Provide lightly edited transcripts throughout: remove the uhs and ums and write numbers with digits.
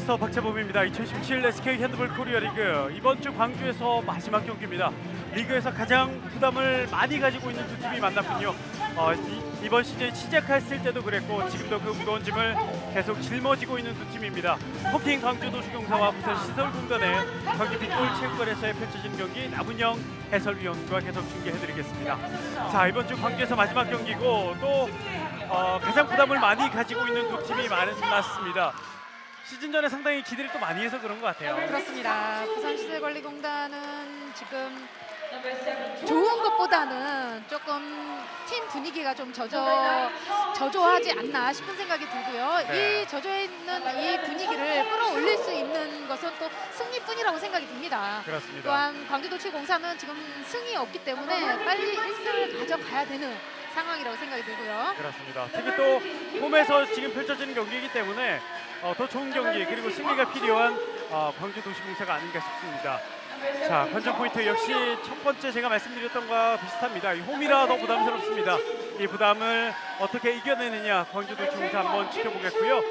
아나운서 박재범입니다. 2017 SK 핸드볼 코리아 리그 이번 주 광주에서 마지막 경기입니다. 리그에서 가장 부담을 많이 가지고 있는 두 팀이 만났군요. 이번 시즌 시작했을 때도 그랬고 지금도 그 무거운 짐을 계속 짊어지고 있는 두 팀입니다. 홈팀 광주도시공사와 부산시설공단의 경기 빅볼 체육관에서의 펼쳐진 경기 나문영 해설위원과 계속 중계해드리겠습니다. 자, 이번 주 광주에서 마지막 경기고 또 가장 부담을 많이 가지고 있는 두 팀이 만났습니다. 시즌 전에 상당히 기대를 또 많이 해서 그런 것 같아요. 그렇습니다. 부산시설관리공단은 지금 좋은 것보다는 조금 팀 분위기가 좀 저조하지 않나 싶은 생각이 들고요. 네. 이 저조해 있는 이 분위기를 끌어올릴 수 있는 것은 또 승리뿐이라고 생각이 듭니다. 그렇습니다. 또한 광주도시공사는 지금 승이 없기 때문에 빨리 1승을 가져가야 되는 상황이라고 생각이 들고요. 그렇습니다. 특히 또 홈에서 지금 펼쳐지는 경기이기 때문에 더 좋은 경기 그리고 승리가 필요한 광주도시공사가 아닌가 싶습니다. 자, 관전 포인트 역시 첫 번째 제가 말씀드렸던 것과 비슷합니다. 이 홈이라 더 부담스럽습니다. 이 부담을 어떻게 이겨내느냐 광주도시공사 한번 지켜보겠고요.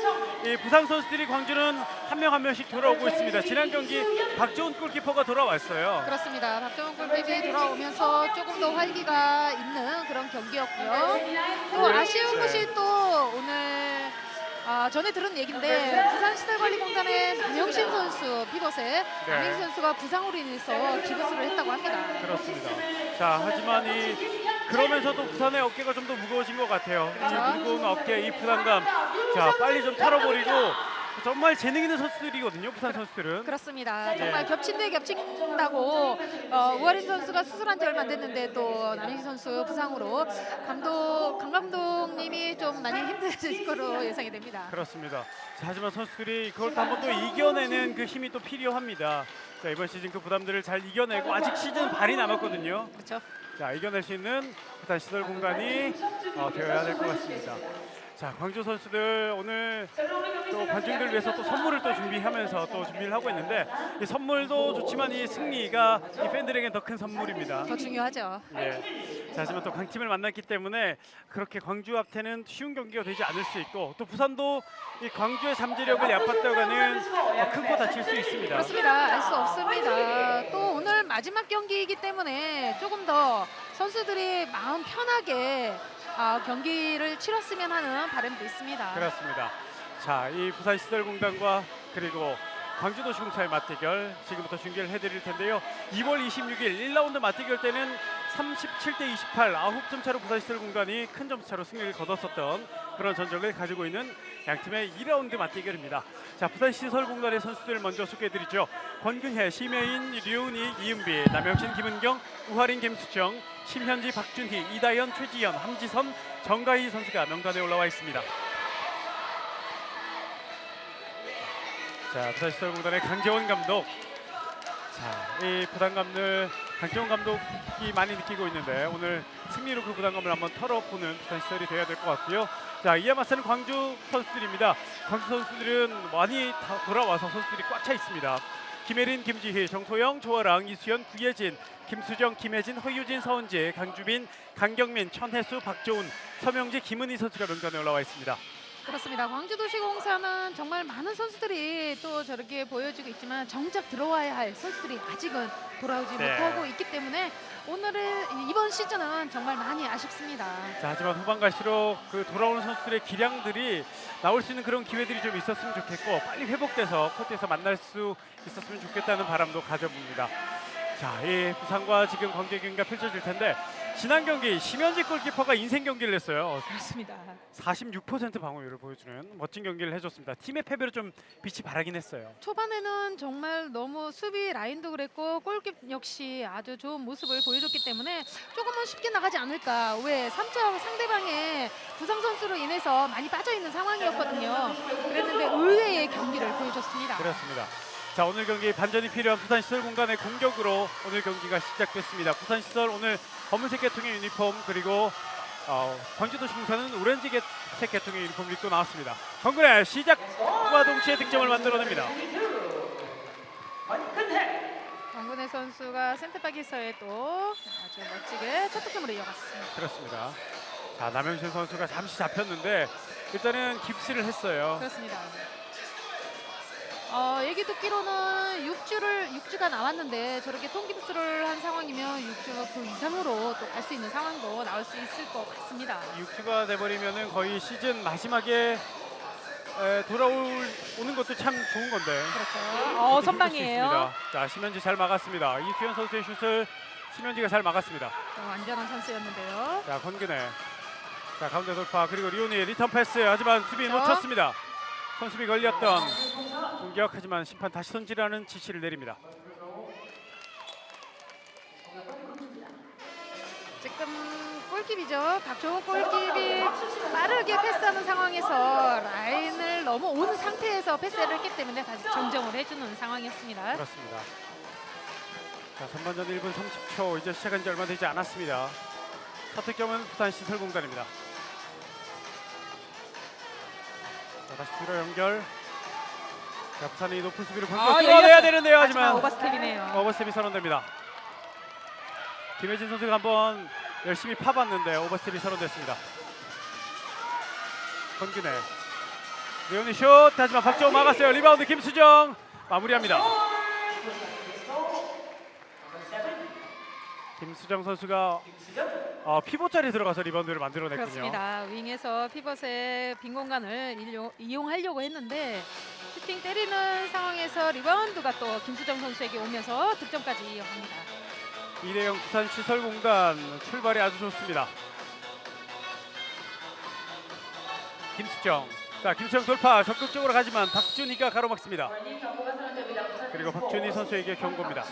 이 부상 선수들이 광주는 한 명 한 명씩 돌아오고 있습니다. 지난 경기 박지훈 골키퍼가 돌아왔어요. 그렇습니다. 박정훈 골키퍼가 돌아오면서 조금 더 활기가 있는 그런 경기였고요. 또 아쉬운 것이 또 오늘 전에 들은 얘기인데 부산시설관리공단의 남영신 선수 피벗의 남영신 선수가 부상으로 인해서 기부스를 했다고 합니다. 그렇습니다. 자, 하지만 그러면서도 부산의 어깨가 좀 더 무거워진 것 같아요. 그렇죠. 이 무거운 어깨, 이 부담감, 자 빨리 좀 털어버리고 정말 재능 있는 선수들이거든요. 부산 선수들은. 그렇습니다. 정말 겹친 데 겹친다고 우아린 선수가 수술한 지 얼마 안 됐는데 또 남영신 선수 부상으로 강 감독님이 좀 많이 힘드실 거로 예상이 됩니다. 그렇습니다. 자, 하지만 선수들이 그걸 또 한번 또 이겨내는 그 힘이 또 필요합니다. 자, 이번 시즌 그 부담들을 잘 이겨내고 아직 시즌 반이 남았거든요. 그렇죠. 자, 이겨낼 수 있는 부산 시설 공간이 되어야 될 것 같습니다. 자, 광주 선수들 오늘 또 관중들 위해서 또 선물을 또 준비하면서 또 준비를 하고 있는데 이 선물도 좋지만 이 승리가 이 팬들에게 더 큰 선물입니다. 더 중요하죠. 예. 자, 하지만 또 강팀을 만났기 때문에 그렇게 광주 앞에는 쉬운 경기가 되지 않을 수 있고 또 부산도 이 광주의 잠재력을 얕봤다가는 큰 코 다칠 수 있습니다. 그렇습니다. 알 수 없습니다. 또 오늘 마지막 경기이기 때문에 조금 더 선수들이 마음 편하게 경기를 치렀으면 하는 바람도 있습니다. 그렇습니다. 자, 이 부산시설공단과 그리고 광주도시공사의 맞대결 지금부터 중계를 해드릴 텐데요. 2월 26일 1라운드 맞대결 때는 37대 28 9점 차로 부산시설공단이 큰 점수차로 승리를 거뒀었던 그런 전적을 가지고 있는 양팀의 2라운드 맞대결입니다. 자, 부산시설공단의 선수들 먼저 소개해드리죠. 권근혜, 심혜인, 류은희, 이은비, 남영신, 김은경, 우하린, 김수정, 심현지, 박준희, 이다현, 최지연, 함지선, 정가희 선수가 명단에 올라와 있습니다. 자, 부산시설공단의 강재원 감독. 자, 이 부담감을 강재원 감독이 많이 느끼고 있는데 오늘 승리로 그 부담감을 한번 털어보는 부산시설이 되어야 될 것 같고요. 자, 이에 맞서는 광주 선수들입니다. 광주 선수들은 많이 돌아와서 선수들이 꽉 차 있습니다. 김혜린, 김지희, 정소영, 조아랑, 이수연, 구예진, 김수정, 김혜진, 허유진, 서은지, 강주빈, 강경민, 천혜수, 박조은, 서명지, 김은희 선수가 명단에 올라와 있습니다. 그렇습니다. 광주도시공사는 정말 많은 선수들이 또 저렇게 보여지고 있지만 정작 들어와야 할 선수들이 아직은 돌아오지 못하고 있기 때문에 이번 시즌은 정말 많이 아쉽습니다. 자, 하지만 후반 갈수록 그 돌아오는 선수들의 기량들이 나올 수 있는 그런 기회들이 좀 있었으면 좋겠고 빨리 회복돼서 코트에서 만날 수 있었으면 좋겠다는 바람도 가져봅니다. 자, 이 부산과 지금 광주 경기가 펼쳐질 텐데 지난 경기 심현지 골키퍼가 인생 경기를 했어요. 그렇습니다. 46% 방어율을 보여주는 멋진 경기를 해줬습니다. 팀의 패배로 좀 빛이 바라긴 했어요. 초반에는 정말 너무 수비 라인도 그랬고 골킥 역시 아주 좋은 모습을 보여줬기 때문에 조금은 쉽게 나가지 않을까. 왜 3점 상대방의 부상 선수로 인해서 많이 빠져있는 상황이었거든요. 그랬는데 의외의 경기를 보여줬습니다. 그렇습니다. 자, 오늘 경기 반전이 필요한 부산시설 공간의 공격으로 오늘 경기가 시작됐습니다. 부산시설 오늘 검은색 계통의 유니폼 그리고 광주도시공사는 오렌지색 계통의 유니폼을 입고 나왔습니다. 권근혜 시작과 동시에 득점을 만들어냅니다. 권근혜 선수가 센터백에서의 또 아주 멋지게 첫 득점으로 이어갔습니다. 그렇습니다. 자, 남영신 선수가 잠시 잡혔는데 일단은 깁스를 했어요. 그렇습니다. 얘기 듣기로는 6주가 나왔는데 저렇게 통깁스를 한 상황이면 6주 그 이상으로 또 갈 수 있는 상황도 나올 수 있을 것 같습니다. 6주가 돼버리면은 거의 시즌 마지막에 돌아오는 것도 참 좋은 건데. 그렇죠. 선방이에요. 자, 심현지 잘 막았습니다. 이수연 선수의 슛을 심현지가 잘 막았습니다. 안전한 선수였는데요. 자, 권근혜. 자, 가운데 돌파 그리고 리온이 리턴 패스. 하지만 수비 그렇죠. 놓쳤습니다. 손수비 걸렸던 공격. 하지만 심판 다시 던지라는 지시를 내립니다. 지금 골킵이죠. 박종욱 골킵이 빠르게 패스하는 상황에서 라인을 넘어온 상태에서 패스를 했기 때문에 다시 정정을 해주는 상황이었습니다. 그렇습니다. 자, 전반전 1분 30초 이제 시작한 지 얼마 되지 않았습니다. 첫 득점은 부산시설공단입니다. 자, 다시 뒤로 연결. 자, 부산이 높은 수비를 공격 뚫어내야 되는데요. 하지만 오버스텝이네요. 오버스텝이 선언됩니다. 김혜진 선수가 한번 열심히 파봤는데 오버스텝이 선언됐습니다. 권근혜. 레오니 슛. 하지만 박정우 막았어요. 리바운드 김수정. 마무리합니다. 김수정 선수가 피봇 자리에 들어가서 리바운드를 만들어냈군요. 그렇습니다. 윙에서 피벗의 빈 공간을 이용하려고 했는데 슈팅 때리는 상황에서 리바운드가 또 김수정 선수에게 오면서 득점까지 이어갑니다. 2대0 부산시설공단 출발이 아주 좋습니다. 김수정. 자, 김수정 돌파 적극적으로 가지만 박준희가 가로막습니다. 그리고 박준희 선수에게 경고입니다.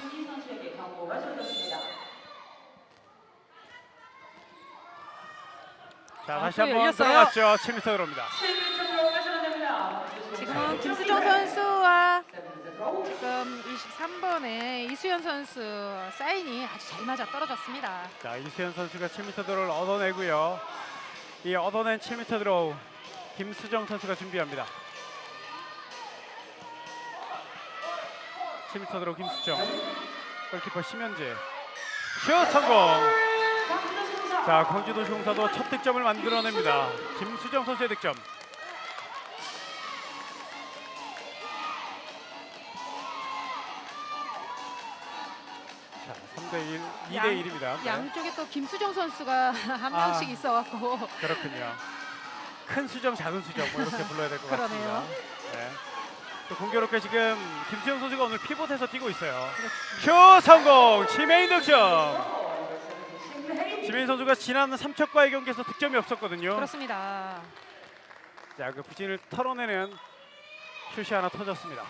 자, 다시 또 한번 열렸어요. 들어갔죠. 7m 들어옵니다. 지금 김수정 선수와 지금 23번의 이수연 선수 사인이 아주 잘 맞아 떨어졌습니다. 자, 이수연 선수가 7m 드로우를 얻어내고요. 이 얻어낸 7m 드로우 김수정 선수가 준비합니다. 7m 드로우 김수정. 골키퍼 심현지. 슛 성공. 자, 광주도시공사도 첫 득점을 만들어냅니다. 김수정 선수의 득점. 자, 3대1, 2대1입니다. 양쪽에 또 김수정 선수가 한 명씩 있어갖고 그렇군요. 큰 수정, 작은 수정 뭐 이렇게 불러야 될 것 같습니다. 그러네요. 네. 또 공교롭게 지금 김수영 선수가 오늘 피봇해서 뛰고 있어요. 슛 성공! 치메인 득점! 치메인 선수가 지난 3척과의 경기에서 득점이 없었거든요. 그렇습니다. 자, 그 부진을 털어내는 슛이 하나 터졌습니다.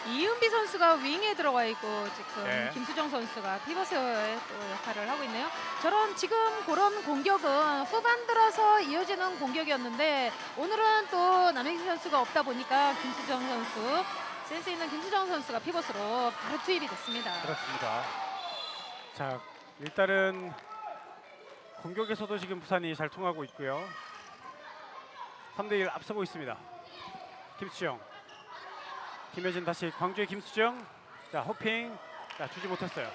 이은비 선수가 윙에 들어가 있고 지금 네. 김수정 선수가 피벗의 또 역할을 하고 있네요. 저런 지금 그런 공격은 후반 들어서 이어지는 공격이었는데 오늘은 또 남혜진 선수가 없다 보니까 김수정 선수 센스 있는 김수정 선수가 피벗으로 바로 투입이 됐습니다. 그렇습니다. 자, 일단은 공격에서도 지금 부산이 잘 통하고 있고요. 3대1 앞서고 있습니다. 김수정. 김혜진 다시 광주의 김수정. 자, 호핑. 자, 주지 못했어요.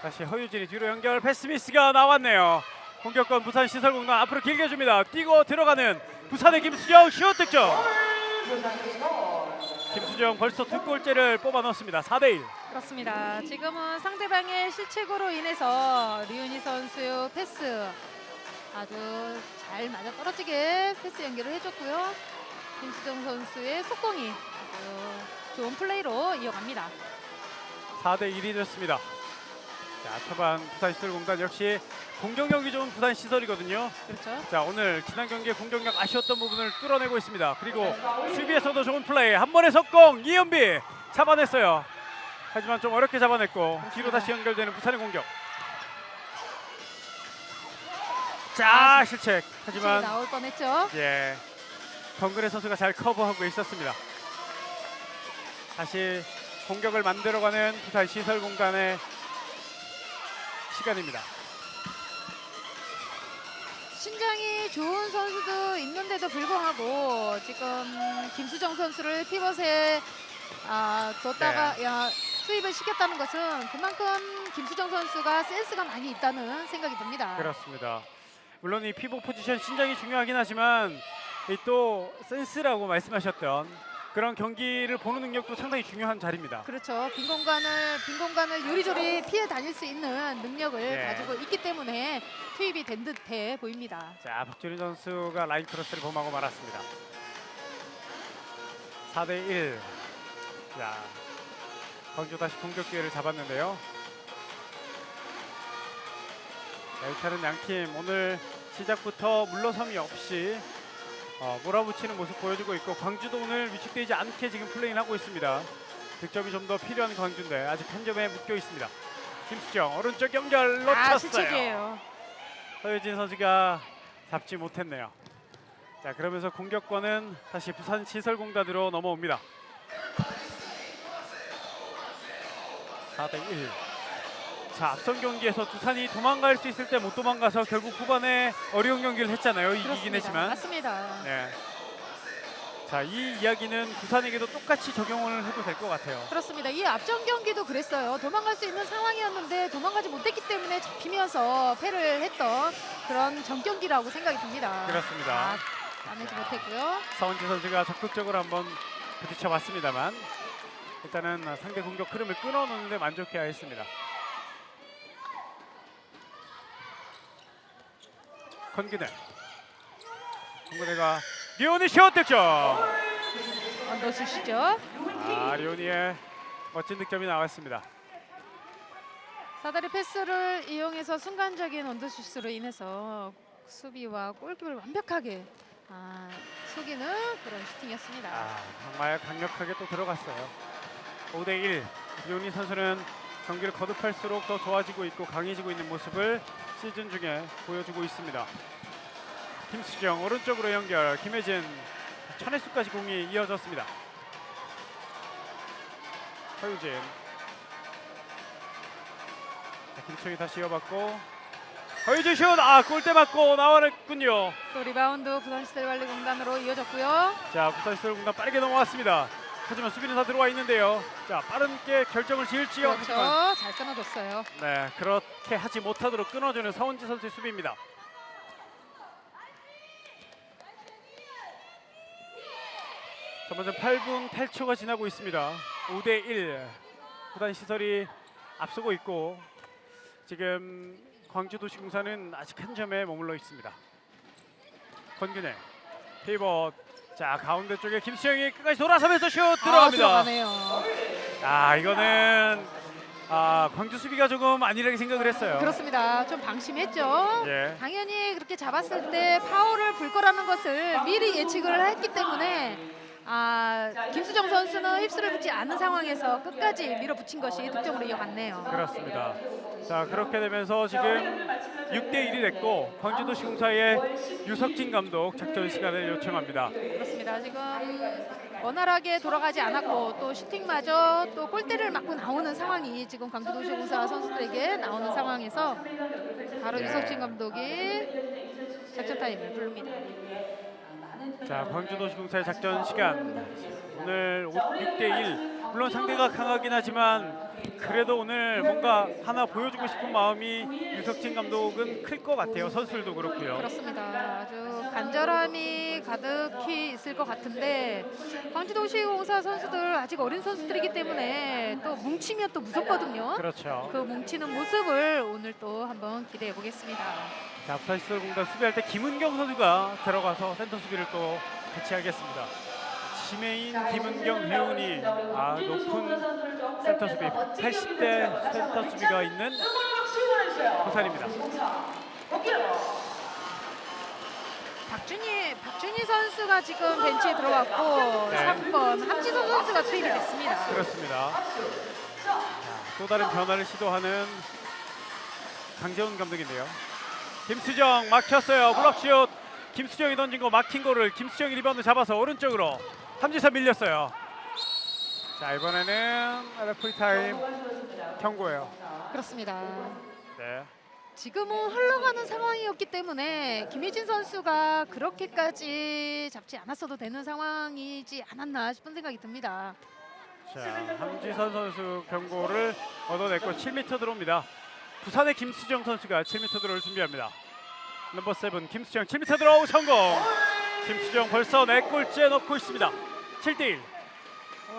다시 허유진이 뒤로 연결. 패스 미스가 나왔네요. 공격권 부산시설공단 앞으로 길게 줍니다. 뛰고 들어가는 부산의 김수정 슛 득점. 김수정 벌써 2골째를 뽑아 넣었습니다. 4대1. 그렇습니다. 지금은 상대방의 실책으로 인해서 리은희 선수의 패스 아주 잘 맞아 떨어지게 패스 연결을 해줬고요. 김수정 선수의 속공이 아주 좋은 플레이로 이어갑니다. 4대1이 됐습니다. 자, 초반 부산시설공단 역시 공격력이 좋은 부산시설이거든요. 그렇죠. 자, 오늘 지난 경기에 공격력 아쉬웠던 부분을 뚫어내고 있습니다. 그리고 수비에서도 좋은 플레이. 한 번의 속공 이은비 잡아냈어요. 하지만 좀 어렵게 잡아냈고 뒤로 다시 연결되는 부산의 공격. 자, 실책. 하지만 나올 뻔했죠. 예, 권근혜 선수가 잘 커버하고 있었습니다. 다시 공격을 만들어가는 부산 시설공단의 시간입니다. 신장이 좋은 선수도 있는데도 불구하고 지금 김수정 선수를 피벗에 뒀다가 투입을 시켰다는 것은 그만큼 김수정 선수가 센스가 많이 있다는 생각이 듭니다. 그렇습니다. 물론 이 피복 포지션 신장이 중요하긴 하지만 이 또 센스라고 말씀하셨던 그런 경기를 보는 능력도 상당히 중요한 자리입니다. 그렇죠. 빈 공간을 요리조리 피해 다닐 수 있는 능력을 네. 가지고 있기 때문에 투입이 된 듯해 보입니다. 자, 박준희 선수가 라인 크로스를 범하고 말았습니다. 4대1. 자, 광주 다시 공격 기회를 잡았는데요. 자, 일단은 양팀 오늘 시작부터 물러섬이 없이 몰아붙이는 모습 보여주고 있고, 광주도 오늘 위축되지 않게 지금 플레이를 하고 있습니다. 득점이 좀 더 필요한 광주인데 아직 한 점에 묶여 있습니다. 김수정 오른쪽 연결 놓쳤어요. 실책이에요. 서유진 선수가 잡지 못했네요. 자, 그러면서 공격권은 다시 부산시설공단으로 넘어옵니다. 4대1. 자, 앞선 경기에서 두산이 도망갈 수 있을 때 못 도망가서 결국 후반에 어려운 경기를 했잖아요. 이기긴 그렇습니다. 했지만. 맞습니다. 네. 자, 이 이야기는 두산에게도 똑같이 적용을 해도 될 것 같아요. 그렇습니다. 이 앞전 경기도 그랬어요. 도망갈 수 있는 상황이었는데 도망가지 못했기 때문에 잡히면서 패를 했던 그런 전경기라고 생각이 듭니다. 그렇습니다. 따내지 못했고요. 서원지 선수가 적극적으로 한번 부딪혀 봤습니다만 일단은 상대 공격 흐름을 끊어놓는데 만족해야 했습니다. 권근혜가 리오니 슛 득점. 언더슛이죠. 리오니의 멋진 득점이 나왔습니다. 사다리 패스를 이용해서 순간적인 언더슛으로 인해서 수비와 골키퍼를 완벽하게 속이는 그런 슈팅이었습니다. 정말 강력하게 또 들어갔어요. 5대1. 리오니 선수는 경기를 거듭할수록 더 좋아지고 있고 강해지고 있는 모습을 시즌 중에 보여주고 있습니다. 김수정 오른쪽으로 연결. 김혜진 천혜수까지 공이 이어졌습니다. 서유진. 김수정이 다시 이어받고 서유진 슛! 골대 맞고 나와냈군요. 또 리바운드 부산시설관리공단으로 이어졌고요. 자, 부산시설공단 빠르게 넘어왔습니다. 하지만 수비는 다 들어와 있는데요. 자, 빠르게 결정을 지을지요. 그렇죠. 하지만 잘 끊어줬어요. 네, 그렇게 하지 못하도록 끊어주는 서원지 선수의 수비입니다. 전반전 8분 8초가 지나고 있습니다. 5대1. 부산시설이 앞서고 있고 지금 광주도시공사는 아직 한 점에 머물러 있습니다. 권근혜 피벗. 자, 가운데 쪽에 김수영이 끝까지 돌아서면서 슛 들어갑니다. 들어가네요. 이거는 광주 수비가 조금 안일하게 생각을 했어요. 그렇습니다. 좀 방심했죠. 예. 당연히 그렇게 잡았을 때 파울을 불 거라는 것을 미리 예측을 했기 때문에 김수정 선수는 휩쓸을 붙지 않은 상황에서 끝까지 밀어붙인 것이 득점으로 이어갔네요. 그렇습니다. 자, 그렇게 되면서 지금 6대1이 됐고 광주도시공사의 유석진 감독 작전 시간을 요청합니다. 그렇습니다. 지금 원활하게 돌아가지 않았고 또 슈팅마저 또 골대를 맞고 나오는 상황이 지금 광주도시공사 선수들에게 나오는 상황에서 바로 예. 유석진 감독이 작전 타임을 부릅니다. 자, 광주도시공사의 작전 시간 오늘 6대1. 물론 상대가 강하긴 하지만 그래도 오늘 뭔가 하나 보여주고 싶은 마음이 유석진 감독은 클 것 같아요. 선수들도 그렇고요. 그렇습니다. 아주 간절함이 가득히 있을 것 같은데 광주도시공사 선수들 아직 어린 선수들이기 때문에 또 뭉치면 또 무섭거든요. 그렇죠. 그 뭉치는 모습을 오늘 또 한번 기대해 보겠습니다. 자, 부산시설공단 수비할 때 김은경 선수가 들어가서 센터 수비를 또 같이 하겠습니다. 지메인, 김은경, 배훈이 높은 센터 수비 80대 센터 수비가 있는 부산입니다. 박준희 선수가 지금 벤치에 들어왔고 네. 3번 함지선 선수가 투입이 됐습니다. 그렇습니다. 자, 또 다른 변화를 시도하는 강재훈 감독인데요. 김수정 막혔어요. 블록슛. 김수정이 던진 거 막힌 거를 김수정이 리바운드 잡아서 오른쪽으로 함지선 밀렸어요. 자, 이번에는 레프리 타임 경고예요. 그렇습니다. 네. 지금은 흘러가는 상황이었기 때문에 김혜진 선수가 그렇게까지 잡지 않았어도 되는 상황이지 않았나 싶은 생각이 듭니다. 자, 함지선 선수 경고를 얻어냈고 7m 들어옵니다. 부산의 김수정 선수가 7m 들어올 준비합니다. 넘버 7 김수정 7m 들어오 성공. 김수정 벌써 4골째 넣고 있습니다. 7대1.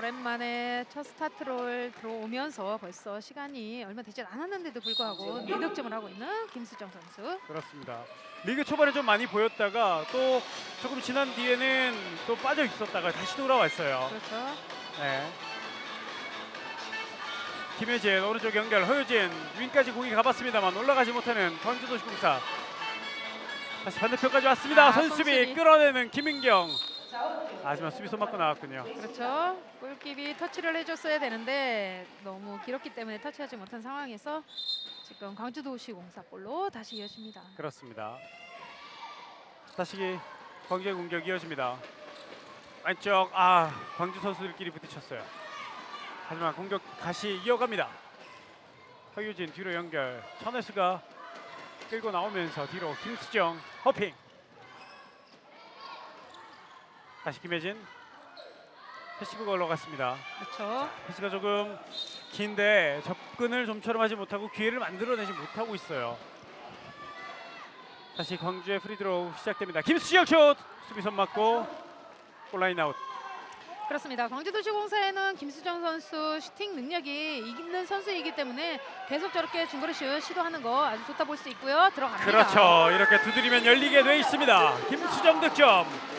오랜만에 첫 스타트를 들어오면서 벌써 시간이 얼마 되지 않았는데도 불구하고 4득점을 하고 있는 김수정 선수. 그렇습니다. 리그 초반에 좀 많이 보였다가 또 조금 지난 뒤에는 또 빠져 있었다가 다시 돌아왔어요. 그렇죠. 네. 김혜진 오른쪽 연결, 허유진 윙까지 공이 가봤습니다만 올라가지 못하는 광주도시공사. 다시 반대편까지 왔습니다. 선수비 손수비. 끌어내는 김은경. 하지만 수비 손 맞고 나왔군요. 그렇죠. 골키비 터치를 해줬어야 되는데 너무 길었기 때문에 터치하지 못한 상황에서 지금 광주도시공사 볼로 다시 이어집니다. 그렇습니다. 다시 광주의 공격 이어집니다. 왼쪽 광주 선수들끼리 부딪혔어요. 하지만 공격 다시 이어갑니다. 허유진 뒤로 연결, 천혜수가 끌고 나오면서 뒤로 김수정 허핑. 다시 김혜진 패시브가 올라갔습니다. 그렇죠. 패스가 조금 긴데 접근을 좀처럼 하지 못하고 기회를 만들어내지 못하고 있어요. 다시 광주의 프리드로우 시작됩니다. 김수정 슛! 수비선 맞고 골라인 아웃. 그렇습니다. 광주도시공사에는 김수정 선수 슈팅 능력이 있는 선수이기 때문에 계속 저렇게 중거리 슛 시도하는 거 아주 좋다 볼 수 있고요. 들어갑니다. 그렇죠. 이렇게 두드리면 열리게 돼 있습니다. 김수정 득점.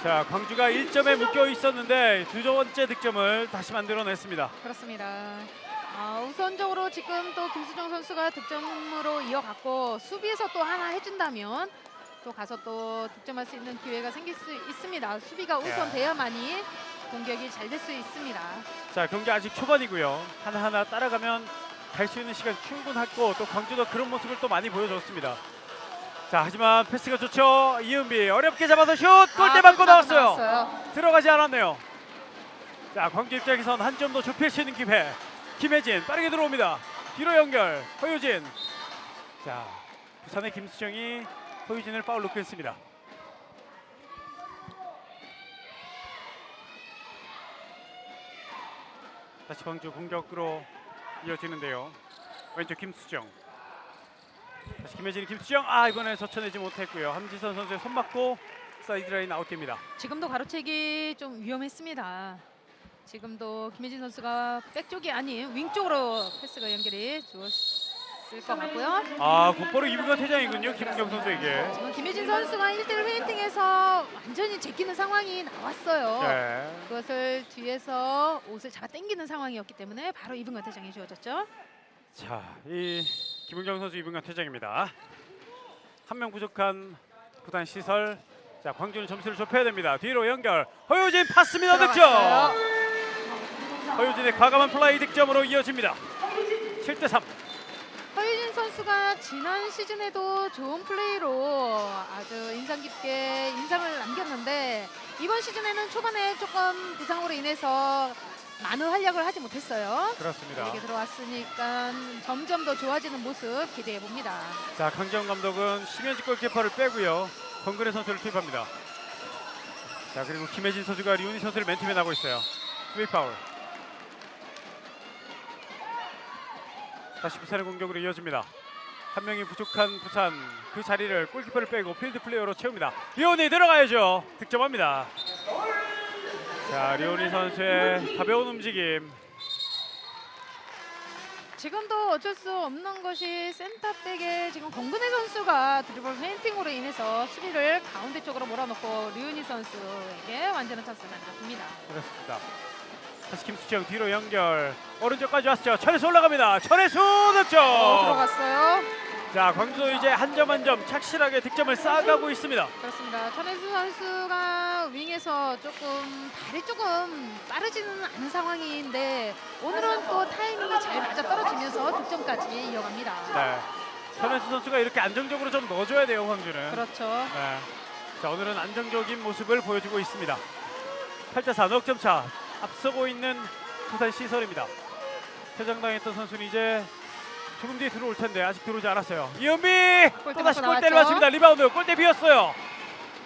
자, 광주가 1점에 묶여 있었는데 두 번째 득점을 다시 만들어냈습니다. 그렇습니다. 우선적으로 지금 또 김수정 선수가 득점으로 이어갔고 수비에서 또 하나 해준다면 또 가서 또 득점할 수 있는 기회가 생길 수 있습니다. 수비가 우선돼야만이 공격이 잘 될 수 있습니다. 자, 경기 아직 초반이고요. 하나하나 따라가면 갈 수 있는 시간 충분하고 또 광주도 그런 모습을 또 많이 보여줬습니다. 자, 하지만 패스가 좋죠. 이은비 어렵게 잡아서 슛! 골대 맞고 나왔어요. 들어가지 않았네요. 자, 광주 입장에선 한 점 더 좁힐 수 있는 기회. 김혜진 빠르게 들어옵니다. 뒤로 연결, 허유진. 자, 부산의 김수정이 허유진을 파울로 끊습니다. 다시 광주 공격으로 이어지는데요. 왼쪽 김수정. 다시 김혜진이 김수정. 이번에 젖혀내지 못했고요. 함지선 선수의 손 맞고 사이드라인 아웃됩니다. 지금도 가로채기 좀 위험했습니다. 지금도 김혜진 선수가 백쪽이 아닌 윙쪽으로 패스가 연결이 좋았을 것 같고요. 곧바로 이분과 퇴장이군요. 김은경 선수에게. 지금 김혜진 선수가 1대1 페인팅에서 완전히 제끼는 상황이 나왔어요. 네. 그것을 뒤에서 옷을 잡아 당기는 상황이었기 때문에 바로 2분간 퇴장이 주어졌죠. 자, 이 김은경 선수 2분간 퇴장입니다. 한 명 부족한 부산 시설. 자, 광주는 점수를 좁혀야 됩니다. 뒤로 연결. 허유진 파스입니다. 득점. 허유진의 과감한 플라이 득점으로 이어집니다. 7대3. 허유진 선수가 지난 시즌에도 좋은 플레이로 아주 인상 깊게 인상을 남겼는데 이번 시즌에는 초반에 조금 부상으로 인해서 많은 활약을 하지 못했어요. 그렇습니다. 이렇게 들어왔으니까 점점 더 좋아지는 모습 기대해 봅니다. 자, 강정 감독은 심현지 골키퍼를 빼고요. 권근혜 선수를 투입합니다. 자, 그리고 김혜진 선수가 리오니 선수를 맨투맨 하고 있어요. 수비 파울. 다시 부산의 공격으로 이어집니다. 한 명이 부족한 부산, 그 자리를 골키퍼를 빼고 필드 플레이어로 채웁니다. 리오니 들어가야죠. 득점합니다. 자, 리오니 선수의 가벼운 움직임. 지금도 어쩔 수 없는 것이 센터백에 지금 권근혜 선수가 드리블 페인팅으로 인해서 수비를 가운데 쪽으로 몰아넣고 류은희 선수에게 완전한 찬스를 만들었습니다. 그렇습니다. 다시 김수정 뒤로 연결. 오른쪽까지 왔죠. 천혜수 올라갑니다. 천혜수 득점. 들어갔어요. 자, 광주도 이제 한 점 한 점 착실하게 득점을 쌓아가고 있습니다. 그렇습니다. 천혜수 선수가 윙에서 발이 조금 빠르지는 않은 상황인데 오늘은 또 타이밍이 잘 맞아 떨어지면서 득점까지 이어갑니다. 네. 천혜수 선수가 이렇게 안정적으로 좀 넣어줘야 돼요, 광주는. 그렇죠. 네. 자, 오늘은 안정적인 모습을 보여주고 있습니다. 8대4 넉점 차 앞서고 있는 부산 시설입니다. 퇴장당했던 선수는 이제 조금 뒤에 들어올 텐데 아직 들어오지 않았어요. 이은비 또다시 골대를 나왔죠. 맞춥니다. 리바운드 골대 비었어요.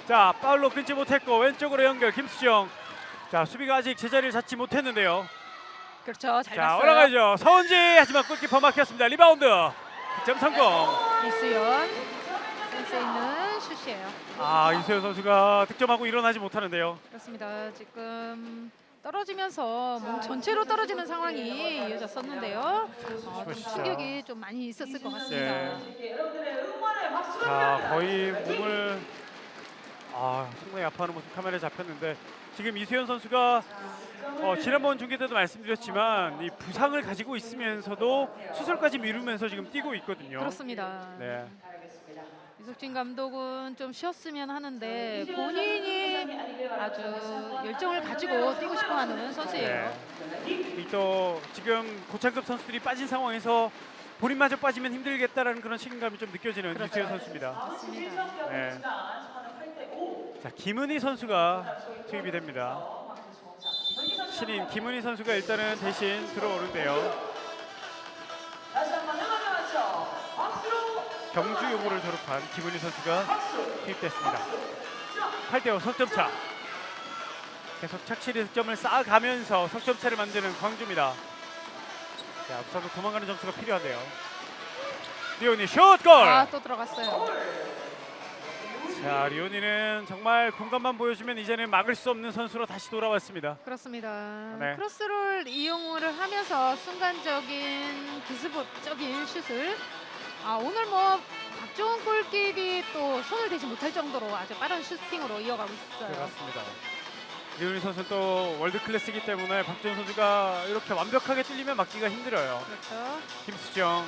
자, 파울로 끊지 못했고 왼쪽으로 연결 김수정. 자, 수비가 아직 제자리를 잡지 못했는데요. 그렇죠. 잘 자, 봤어요. 올라가죠. 서은지 하지만 골키퍼 막혔습니다. 리바운드 득점 성공. 이수연 센스 있는 슛이에요. 이수연 선수가 득점하고 일어나지 못하는데요. 그렇습니다. 지금 떨어지면서 몸 전체로 떨어지는 상황이 이어졌었는데요. 좀 그렇죠. 충격이 좀 많이 있었을 것 같습니다. 네. 자, 거의 몸을 상당히 아파하는 모습 카메라에 잡혔는데 지금 이수연 선수가 지난번 중계 때도 말씀드렸지만 이 부상을 가지고 있으면서도 수술까지 미루면서 지금 뛰고 있거든요. 그렇습니다. 네. 이석진 감독은 좀 쉬었으면 하는데 본인이 아주 열정을 가지고 뛰고 싶어하는 선수예요. 네. 또 지금 고창급 선수들이 빠진 상황에서 본인마저 빠지면 힘들겠다라는 그런 책임감이 좀 느껴지는 그렇죠. 이수연 선수입니다. 맞습니다. 네. 자, 김은희 선수가 투입이 됩니다. 신인 김은희 선수가 일단은 대신 들어오는데요. 경주 요고를 졸업한 김은희 선수가 투입됐습니다. 8대5 석점차. 계속 착실히 득점을 쌓아가면서 석점차를 만드는 광주입니다. 자, 우선 도망가는 점수가 필요한데요. 리오니 슛골! 또 들어갔어요. 자, 리오니는 정말 공간만 보여주면 이제는 막을 수 없는 선수로 다시 돌아왔습니다. 그렇습니다. 네. 크로스를 이용을 하면서 순간적인 기습적인 슛을 오늘 뭐 박종훈 골키비 또 손을 대지 못할 정도로 아주 빠른 슈팅으로 이어가고 있어요. 네, 맞습니다. 리오니 선수는 또 월드 클래스이기 때문에 박지원 선수가 이렇게 완벽하게 뚫리면 막기가 힘들어요. 그렇죠. 김수정.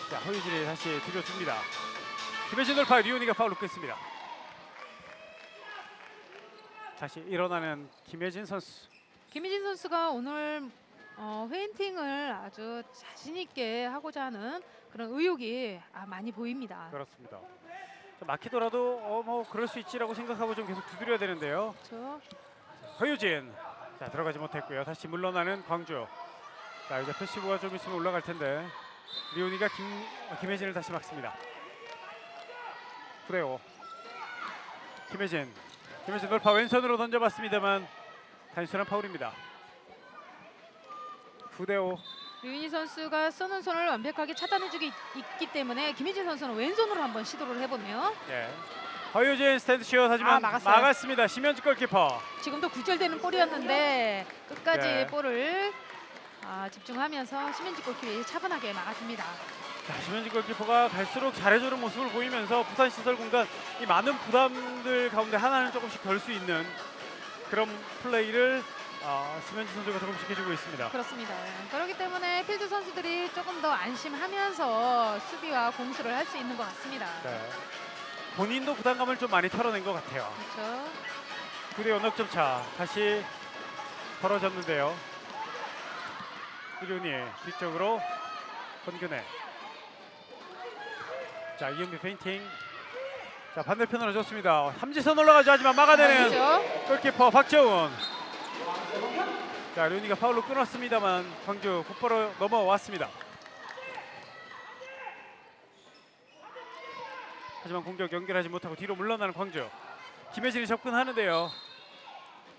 자, 허유진이 다시 들여줍니다. 김혜진 돌파, 리오니가 파울로 끊습니다. 다시 일어나는 김혜진 선수. 김희진 선수가 오늘 페인팅을 아주 자신 있게 하고자 하는 그런 의욕이 많이 보입니다. 그렇습니다. 자, 막히더라도 뭐 그럴 수 있지라고 생각하고 좀 계속 두드려야 되는데요. 그렇죠. 허유진. 자, 들어가지 못했고요. 다시 물러나는 광주. 자, 이제 패시브가 좀 있으면 올라갈 텐데 리오니가 김혜진을 다시 막습니다. 9대5. 김혜진 돌파 왼손으로 던져봤습니다만 단순한 파울입니다. 9대5. 류인희 선수가 쏘는 손을 완벽하게 차단해주기 있기 때문에 김희진 선수는 왼손으로 한번 시도를 해보네요. 예. 허유진 스탠드슛 하지만 막았어요. 막았습니다. 심현주 골키퍼. 지금도 구절되는 볼이었는데 끝까지 네. 볼을 집중하면서 심현지 골키퍼가 차분하게 막아줍니다. 자, 심현주 골키퍼가 갈수록 잘해주는 모습을 보이면서 부산시설공단 이 많은 부담들 가운데 하나는 조금씩 덜 수 있는 그런 플레이를 심현주 선수가 조금씩 해주고 있습니다. 그렇습니다. 그렇기 때문에 필드 선수들이 조금 더 안심하면서 수비와 공수를 할 수 있는 것 같습니다. 네. 본인도 부담감을 좀 많이 털어낸 것 같아요. 그렇죠. 9대5 넉점 차. 다시 벌어졌는데요. 이륜이 뒤쪽으로 권근혜. 자, 이은비 페인팅. 자, 반대편으로 줬습니다. 함지선 올라가죠. 하지만 막아내는 그렇죠. 골키퍼 박재훈. 자, 류니가 파울로 끊었습니다만 광주 곧바로 넘어왔습니다. 하지만 공격 연결하지 못하고 뒤로 물러나는 광주. 김혜진이 접근하는데요.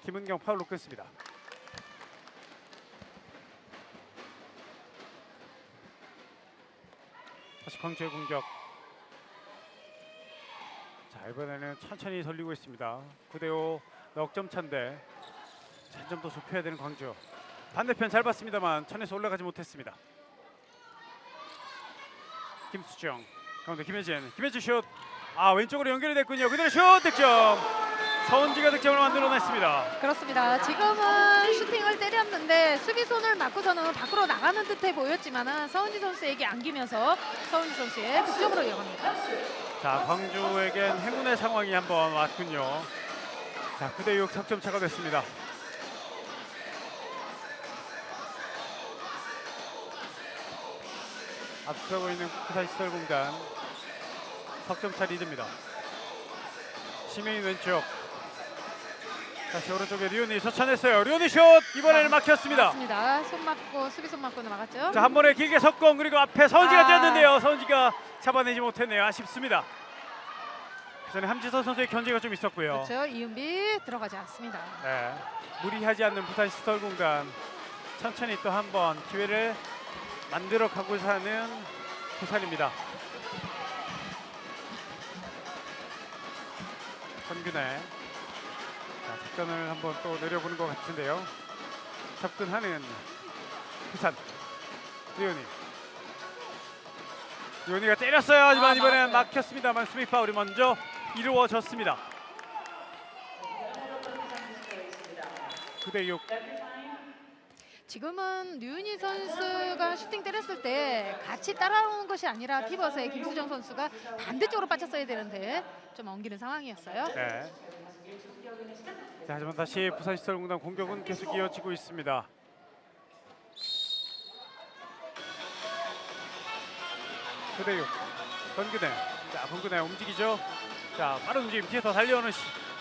김은경 파울로 끊습니다. 다시 광주의 공격. 자, 이번에는 천천히 돌리고 있습니다. 9대5 넉점 차인데 한 점 더 좁혀야 되는 광주. 반대편 잘 봤습니다만 천에서 올라가지 못했습니다. 김수정 가운데 김혜진 슛. 왼쪽으로 연결이 됐군요. 그대로 슛 득점. 서은지가 득점을 만들어냈습니다. 그렇습니다. 지금은 슈팅을 때렸는데 수비손을 맞고서는 밖으로 나가는 듯해 보였지만 서은지 선수에게 안기면서 서은지 선수의 득점으로 이어갑니다. 자, 광주에겐 행운의 상황이 한번 왔군요. 자, 9대6 석점 차가 됐습니다. 앞서고 있는 부산시설공단 석점차 리드입니다. 심혜인 왼쪽. 다시 오른쪽에 류니 젖혀냈어요. 류니 슛! 이번에는 막혔습니다. 맞습니다. 손 맞고 수비 손 맞고는 막았죠. 자, 한 번에 길게 석공. 그리고 앞에 서은지가 뛰었는데요. 서은지가 잡아내지 못했네요. 아쉽습니다. 그 전에 함지선 선수의 견제가 좀 있었고요. 그렇죠. 이은비 들어가지 않습니다. 네, 무리하지 않는 부산시설공단. 천천히 또 한 번 기회를 만들어 가고자 하는 부산입니다. 권균혜. 자, 습관을 한번 또 내려보는 것 같은데요. 접근하는 부산 류현이가 때렸어요. 하지만 이번에는 나왔어요. 막혔습니다만 수비 파울이 먼저 이루어졌습니다. 9대6. 지금은 류은희 선수가 슈팅 때렸을 때 같이 따라오는 것이 아니라 피벗의 김수정 선수가 반대쪽으로 빠졌어야 되는데 좀 엉기는 상황이었어요. 네. 자, 하지만 다시 부산시설공단 공격은 계속 이어지고 있습니다. 그대요. 권근혜. 자, 권근혜 움직이죠. 자, 빠른 움직임 뒤에서 달려오는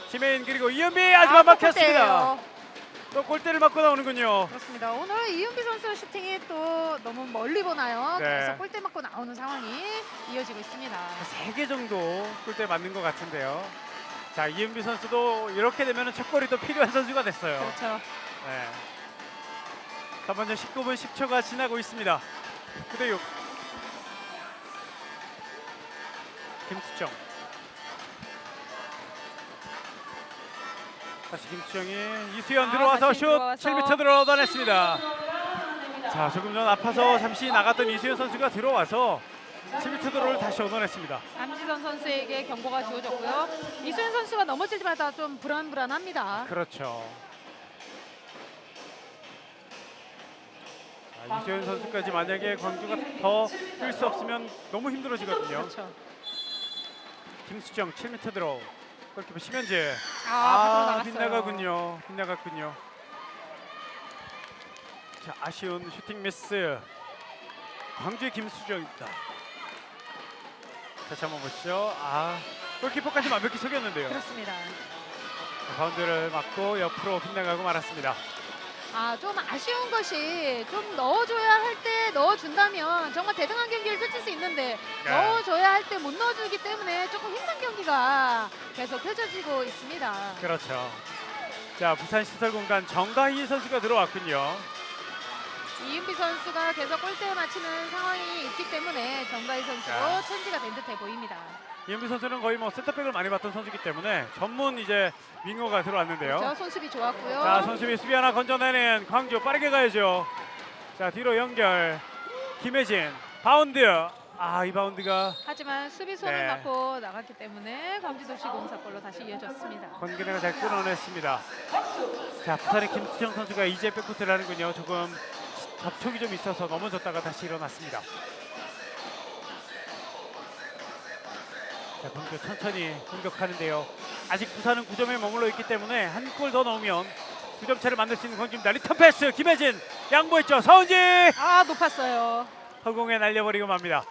심혜인 그리고 이은비 하지만 막혔습니다. 골대예요. 또 골대를 맞고 나오는군요. 그렇습니다. 오늘 이은비 선수 슈팅이 또 너무 멀리 보나요? 네. 그래서 골대 맞고 나오는 상황이 이어지고 있습니다. 3개 정도 골대 맞는 것 같은데요. 자, 이은비 선수도 이렇게 되면 첫 골이 더 필요한 선수가 됐어요. 그렇죠. 네. 자, 먼저 19분 10초가 지나고 있습니다. 9대6. 김수정. 다시 김수정이 이수연 들어와서 다시 슛 들어와서. 7m 들어다냈습니다. 자, 조금 전 아파서 잠시 나갔던 이수연 선수가 들어와서 7m 도로를 다시 얻어냈습니다. 남지선 선수에게 경고가 주어졌고요. 이수연 선수가 넘어질 때마다 좀 불안합니다. 그렇죠. 자, 이수연 선수까지 만약에 광주가 더 뛸 수 없으면 너무 힘들어지거든요. 그렇죠. 김수정 7m 들어. 골키퍼 심현재. 밖으로 나갔어요. 빗나가군요. 빗나갔군요. 자, 아쉬운 슈팅 미스. 광주의 김수정입니다. 다시 한번 보시죠. 골키퍼까지 완벽히 속였는데요. 그렇습니다. 바운드를 맞고 옆으로 빗나가고 말았습니다. 좀 아쉬운 것이 좀 넣어줘야 할 때 넣어준다면 정말 대등한 경기를 펼칠 수 있는데 네. 넣어줘야 할 때 못 넣어주기 때문에 조금 힘든 경기가 계속 펼쳐지고 있습니다. 그렇죠. 자, 부산시설공단 정가희 선수가 들어왔군요. 이은비 선수가 계속 골대에 맞히는 상황이 있기 때문에 정가희 선수도 네. 천지가 된 듯해 보입니다. 이은비 선수는 거의 뭐 센터백을 많이 봤던 선수이기 때문에 전문 이제 윙어가 들어왔는데요. 그렇죠. 손수비 좋았고요. 자, 선수비 수비 하나 건져내는 광주 빠르게 가야죠. 자, 뒤로 연결. 김혜진 바운드. 이 바운드가 하지만 수비손을 네. 맞고 나갔기 때문에 광주도시공사골로 다시 이어졌습니다. 권근혜가 잘 끊어냈습니다. 자, 부산의 김수정 선수가 이제 백코트를 하는군요. 조금 접촉이 좀 있어서 넘어졌다가 다시 일어났습니다. 자, 광주 천천히 공격하는데요. 아직 부산은 9점에 머물러 있기 때문에 한 골 더 넣으면 9점 차를 만들 수 있는 광주입니다. 리턴 패스 김혜진 양보했죠. 서은지 높았어요. 허공에 날려버리고 맙니다.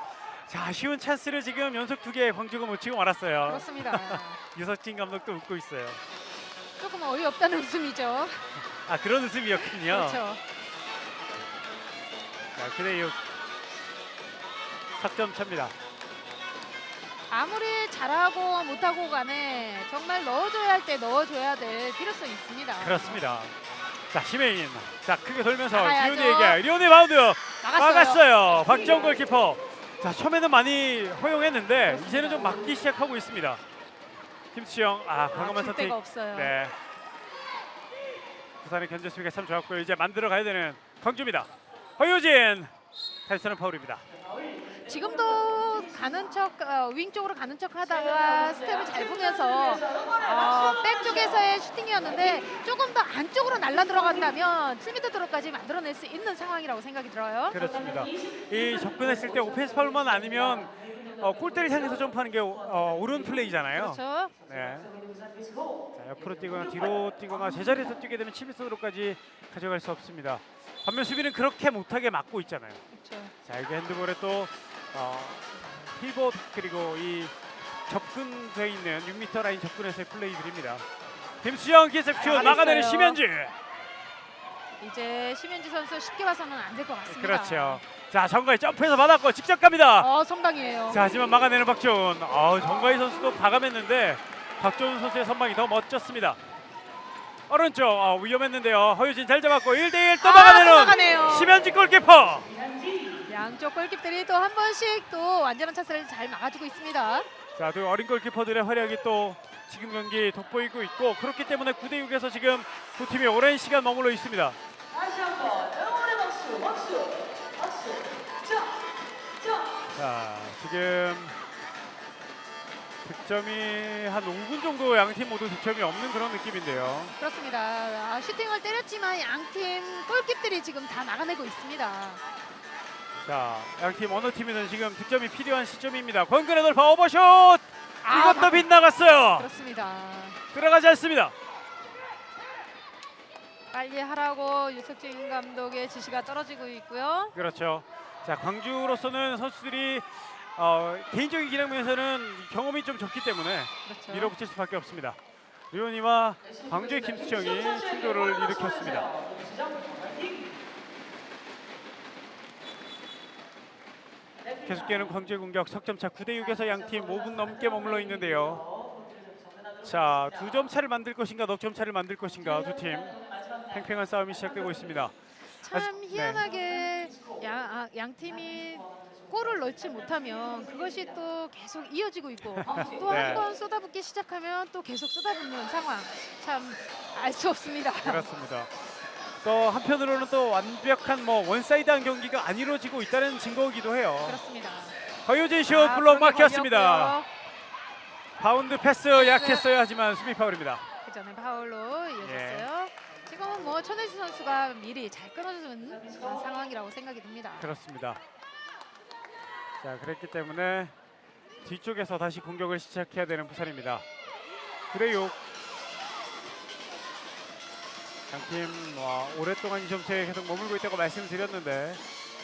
자, 아쉬운 찬스를 지금 연속 2개 광주가 못 치고 말았어요. 그렇습니다. 유석진 감독도 웃고 있어요. 조금 어이없다는 웃음이죠. 그런 웃음이었군요. 그렇죠. 자, 그대육 석점 차입니다. 아무리 잘하고 못하고 간에 정말 넣어줘야 할 때 넣어줘야 될 필요성이 있습니다. 그렇습니다. 자, 심혜인. 자, 크게 돌면서 나가야죠. 리온이에게 리온의 바운드 나갔어요. 막았어요. 박지원 골키퍼. 자, 처음에는 많이 허용했는데 그렇습니다. 이제는 좀 막기 시작하고 있습니다. 김수영. 과감한 줄 선택. 데가 없어요. 네. 부산의 견제 수비가 참 좋았고요. 이제 만들어 가야 되는 광주입니다. 허유진. 탈선은 파울입니다. 지금도 가는 척, 윙 쪽으로 가는 척 하다가 스텝을 잘 보면서 백 쪽에서의 슈팅이었는데 조금 더 안쪽으로 날라 들어간다면 7m 도로까지 만들어낼 수 있는 상황이라고 생각이 들어요. 그렇습니다. 이 접근했을 때 오펜스 파울만 아니면 골대를 향해서 점프하는 게 옳은 플레이잖아요. 그렇죠. 네. 자, 옆으로 뛰거나 뒤로 뛰거나 제자리에서 뛰게 되면 7m로까지 가져갈 수 없습니다. 반면 수비는 그렇게 못하게 막고 있잖아요. 그렇죠. 자, 이게 핸드볼에 또 피봇 그리고 이 접근돼 있는 6m 라인 접근에서의 플레이들입니다. 김수영 기습슛 막아내는 심현지. 이제 심현지 선수 쉽게 봐서는 안 될 것 같습니다. 그렇죠. 자, 정가희 점프해서 받았고 직접 갑니다. 선방이에요. 자, 하지만 막아내는 박지훈. 정가희 선수도 과감했는데 박지훈 선수의 선방이 더 멋졌습니다. 오른쪽 위험했는데요. 허유진 잘 잡았고 1대1 또 막아내는 막아내요. 심현지 골키퍼. 양쪽 골키퍼들이 또 한 번씩 또 완전한 찬스를 잘 막아주고 있습니다. 자, 또 어린 골키퍼들의 활약이 또 지금 경기 돋보이고 있고 그렇기 때문에 9대6에서 지금 두 팀이 오랜 시간 머물러 있습니다. 다시 한번 응원의 박수, 박수, 박수. 자, 지금 득점이 한 5분 정도 양 팀 모두 득점이 없는 그런 느낌인데요. 그렇습니다. 슈팅을 때렸지만 양팀 골킥들이 지금 다 막아내고 있습니다. 자, 양 팀 어느 팀이든 지금 득점이 필요한 시점입니다. 권근의 돌파 오버슛! 이것도 빗나갔어요. 그렇습니다. 들어가지 않습니다. 빨리 하라고 유석진 감독의 지시가 떨어지고 있고요. 그렇죠. 자, 광주로서는 선수들이 개인적인 기량면에서는 경험이 좀 적기 때문에 그렇죠. 밀어붙일 수밖에 없습니다. 류현이와 광주의 김수정이 충돌을 일으켰습니다. 계속되는 광주의 공격, 석점차 9대6에서 양팀 5분 넘게 머물러 있는데요. 자, 2점 차를 만들 것인가 넉 점 차를 만들 것인가 두 팀 팽팽한 싸움이 시작되고 있습니다. 참 희한하게 양 팀이 골을 넣지 못하면 그것이 또 계속 이어지고 있고 또 네. 한 번 쏟아붓기 시작하면 또 계속 쏟아붓는 상황. 참 알 수 없습니다. 그렇습니다. 또 한편으로는 또 완벽한 원사이드한 경기가 안 이루어지고 있다는 증거이기도 해요. 그렇습니다. 허유진 슛 블록 벽에 막혔습니다. 걸렸고요. 바운드 패스 약했어요. 하지만 수비 파울입니다. 그 전에 파울로 이어졌어요. 지금은 천혜수 선수가 미리 잘 끊어주는 그런 상황이라고 생각이 듭니다. 그렇습니다. 자, 그랬기 때문에 뒤쪽에서 다시 공격을 시작해야 되는 부산입니다. 9대6. 양팀 오랫동안 이 점수에 계속 머물고 있다고 말씀드렸는데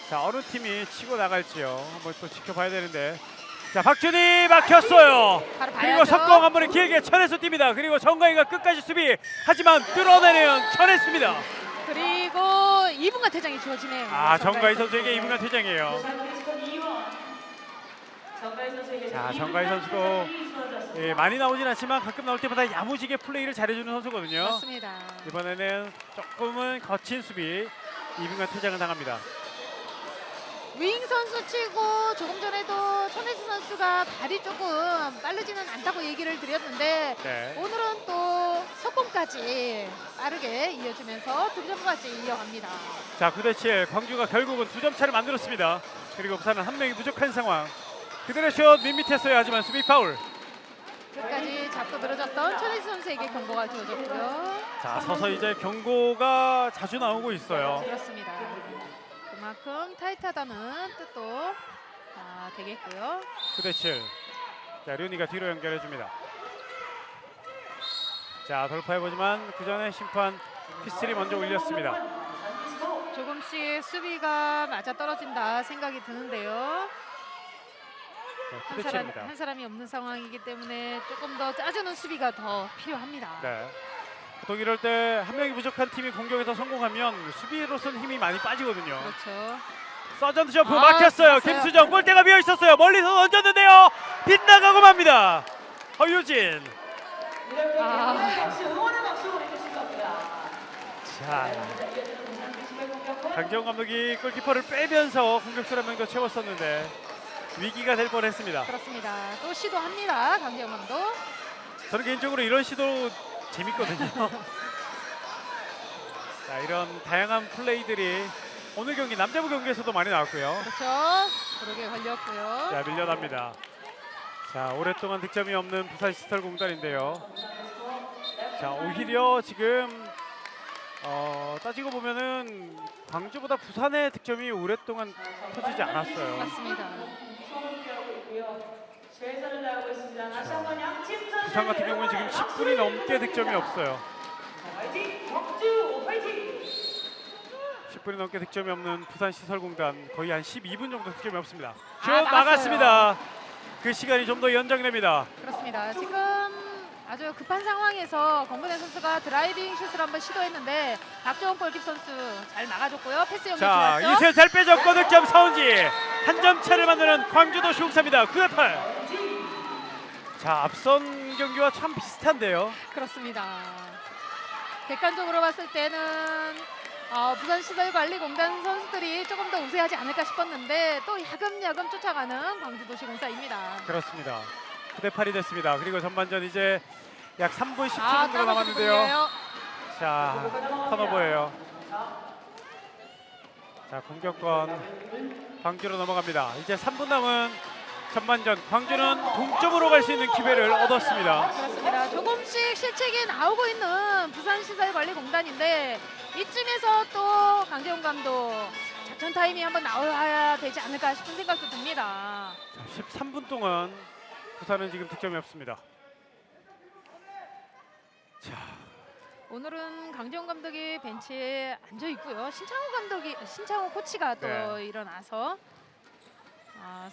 자, 어느 팀이 치고 나갈지요. 한번 또 지켜봐야 되는데 자, 박준희 막혔어요. 바로 그리고 봐야죠. 석공 한 번에 길게 천혜수 뜁니다. 그리고 정가희가 끝까지 수비 하지만 뚫어내는 천혜수입니다. 그리고 2분간 퇴장이 주어지네요. 정가희 선수에게 2분간 퇴장이에요. 자, 정가희 선수도 많이 나오진 않지만 가끔 나올 때마다 야무지게 플레이를 잘해주는 선수거든요. 맞습니다. 이번에는 조금은 거친 수비 2분간 퇴장을 당합니다. 윙 선수 치고 조금 전에도 천혜수 선수가 발이 조금 빠르지는 않다고 얘기를 드렸는데 네. 오늘은 또 속공까지 빠르게 이어주면서 득점까지 이어갑니다. 자, 9대7 광주가 결국은 2점 차를 만들었습니다. 그리고 부산은 한 명이 부족한 상황. 그대로 슛 밋밋했어요. 하지만 수비 파울. 끝까지 잡고 늘어졌던 천혜수 선수에게 경고가 주어졌고요. 자, 서서 이제 경고가 자주 나오고 있어요. 그렇습니다. 그만큼 타이트하다는 뜻도 되겠고요. 9대7. 자, 류니가 뒤로 연결해줍니다. 자, 돌파해보지만 그 전에 심판 피스리 먼저 올렸습니다. 조금씩 수비가 맞아 떨어진다 생각이 드는데요. 자, 9대7입니다. 한 사람이 없는 상황이기 때문에 조금 더 짜주는 수비가 더 필요합니다. 네. 보통 이럴 때 한 명이 부족한 팀이 공격에서 성공하면 수비로서는 힘이 많이 빠지거든요. 그렇죠. 서전트 점프 아, 막혔어요. 좋았어요. 김수정 골대가 비어 있었어요. 멀리서 던졌는데요. 빗나가고 맙니다. 허유진. 응원의 박수 보내주실 겁니다. 자, 강정 감독이 골키퍼를 빼면서 공격수를 한 명 더 채웠었는데 위기가 될 뻔했습니다. 그렇습니다. 또 시도합니다. 강재영 감독. 저는 개인적으로 이런 시도 재밌거든요. 자, 이런 다양한 플레이들이 오늘 경기 남자부 경기에서도 많이 나왔고요. 그렇죠. 그러게 걸렸고요. 자, 밀려납니다. 자, 오랫동안 득점이 없는 부산 시스털 공단인데요. 자, 오히려 지금 따지고 보면은 광주보다 부산의 득점이 오랫동안 터지지 않았어요. 맞습니다. 최선을 다하고 있습니다. 다시 한번 양팀 선수들 부산 같은 경우는 지금 10분이 넘게 득점이 없어요. 화이팅! 광주 화이팅! 10분이 넘게 득점이 없는 부산 시설공단 거의 한 12분 정도 득점이 없습니다. 슛 나갔어요. 나갔습니다. 그 시간이 좀 더 연장됩니다. 그렇습니다. 지금 아주 급한 상황에서 권근혜 선수가 드라이빙 슛을 한번 시도했는데 박정원 골킵 선수 잘 막아줬고요. 패스 연결 자, 좋았죠. 이슬 잘 빼줬고 득점 서운지 한 점 차를 만드는 광주도 시국사입니다. 9대8. 자, 앞선 경기와 참 비슷한데요. 그렇습니다. 객관적으로 봤을 때는 부산시설관리공단 선수들이 조금 더 우세하지 않을까 싶었는데 또 야금야금 쫓아가는 광주도시공사입니다. 그렇습니다. 9대8이 됐습니다. 그리고 전반전 이제 약 3분 10초 아, 정도 남았는데요. 떨어지는군요. 자, 턴오버예요. 자, 공격권 광주로 넘어갑니다. 이제 3분 남은 전반전. 광주는 동점으로 갈 수 있는 기회를 얻었습니다. 그렇습니다. 조금씩 실책이 나오고 있는 부산시설관리공단인데 이쯤에서 또 강재홍 감독 작전 타임이 한번 나와야 되지 않을까 싶은 생각도 듭니다. 자, 13분 동안 부산은 지금 득점이 없습니다. 자, 오늘은 강재홍 감독이 벤치에 앉아 있고요. 신창호 코치가 또 네. 일어나서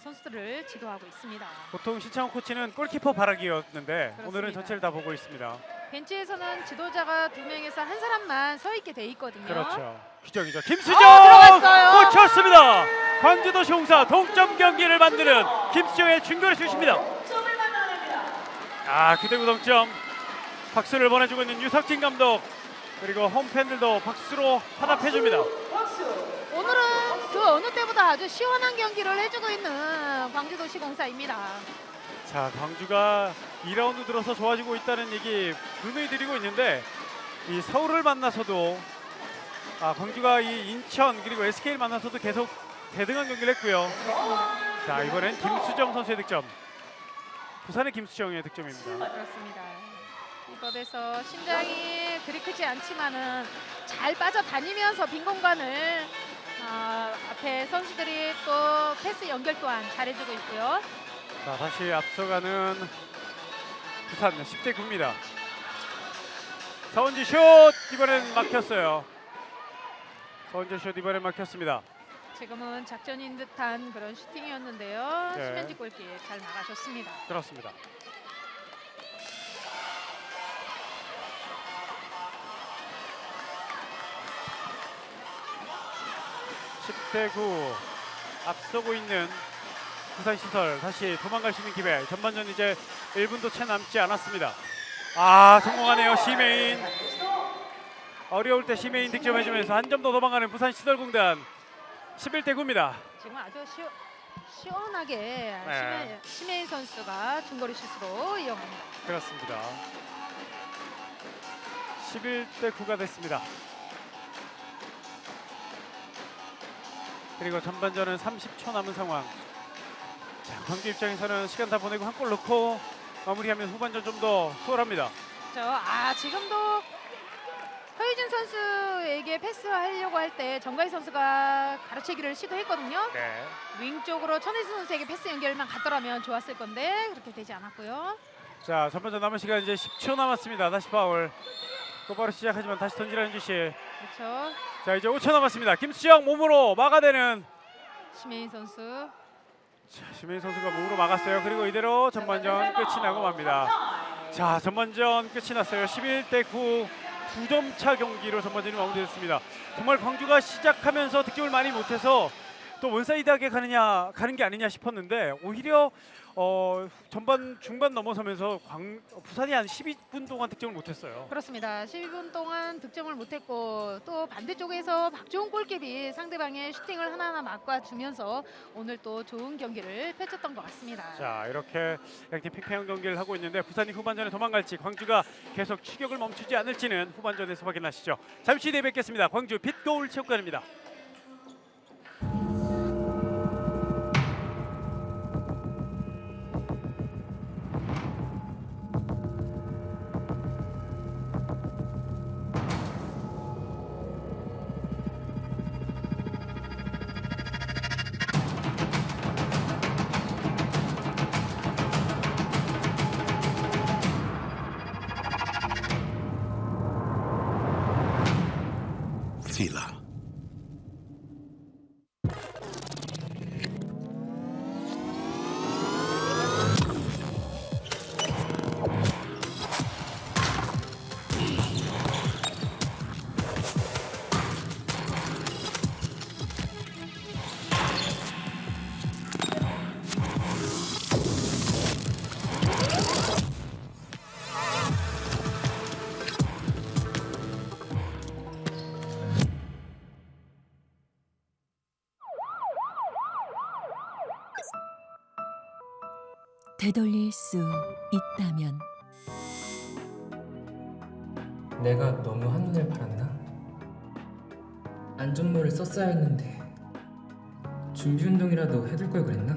선수들을 지도하고 있습니다. 보통 신창호 코치는 골키퍼 바라기였는데 오늘은 그렇습니다. 전체를 다 보고 있습니다. 벤치에서는 지도자가 2명에서 한 사람만 서 있게 돼 있거든요. 그렇죠. 규정이죠. 김수정 들어갔어요. 꽂혔습니다. 광주도시 홍사 동점 경기를 만드는 김수정의 중거리 슛입니다. 점을 만들어냅니다. 아, 9대9 동점. 박수를 보내주고 있는 유석진 감독, 그리고 홈팬들도 박수로 화답해줍니다. 박수. 오늘은 그 어느 때보다 아주 시원한 경기를 해주고 있는 광주도시공사입니다. 자, 광주가 2라운드 들어서 좋아지고 있다는 얘기 분명히 드리고 있는데 이 서울을 만나서도 광주가 이 인천 그리고 SK를 만나서도 계속 대등한 경기를 했고요. 자, 이번엔 김수정 선수의 득점. 부산의 김수정의 득점입니다. 그렇습니다. 이법에서 심장이 그리 크지 않지만은 잘 빠져다니면서 빈 공간을 앞에 선수들이 또 패스 연결 또한 잘해주고 있고요. 자, 다시 앞서가는 부산 10대9입니다. 서원지 슛 이번엔 막혔어요. 서원지 슛 이번엔 막혔습니다. 지금은 작전인 듯한 그런 슈팅이었는데요. 네. 심현지 골키 잘 막아줬습니다. 그렇습니다. (10대9) 앞서고 있는 부산시설. 다시 도망갈 수 있는 기회. 전반전 이제 1분도 채 남지 않았습니다. 성공하네요. 시메인. 어려울 때 시메인 득점해주면서 한 점 더 도망가는 부산시설공단. 11대9입니다. 지금 아주 시원하게 네. 심혜인 선수가 중거리 슛으로 이어갑니다. 그렇습니다. 11대9가 됐습니다. 그리고 전반전은 30초 남은 상황. 자, 광주 입장에서는 시간 다 보내고 한 골 넣고 마무리하면 후반전 좀 더 수월합니다. 지금도 허유진 선수에게 패스하려고 할 때 정가희 선수가 가로채기를 시도했거든요. 네. 윙 쪽으로 천혜수 선수에게 패스 연결만 갔더라면 좋았을 건데 그렇게 되지 않았고요. 자, 전반전 남은 시간 이제 10초 남았습니다. 다시 파울. 곧바로 시작하지만 다시 던지라는 주시. 그렇죠. 자, 이제 5초 남았습니다. 김수정 몸으로 막아내는. 심혜인 선수. 자, 심혜인 선수가 몸으로 막았어요. 그리고 이대로 전반전 끝이 나고 맙니다. 자, 전반전 끝이 났어요. 11대9 2점 차 경기로 전반전이 마무리됐습니다. 정말 광주가 시작하면서 득점을 많이 못해서 또 원사이드하게 가는 게 아니냐 싶었는데 오히려 전반 중반 넘어서면서 부산이 한 12분 동안 득점을 못했어요. 그렇습니다. 12분 동안 득점을 못했고 또 반대쪽에서 박주홍 골킵이 상대방의 슈팅을 하나하나 막아주면서 오늘 또 좋은 경기를 펼쳤던 것 같습니다. 자, 이렇게 양팀 팽팽한 경기를 하고 있는데 부산이 후반전에 도망갈지 광주가 계속 추격을 멈추지 않을지는 후반전에서 확인하시죠. 잠시 뒤에 뵙겠습니다. 광주 빛거울 체육관입니다. Fila. 되돌릴 수 있다면 내가 너무 한눈을 팔았나? 안전모를 썼어야 했는데 준비 운동이라도 해둘 걸 그랬나?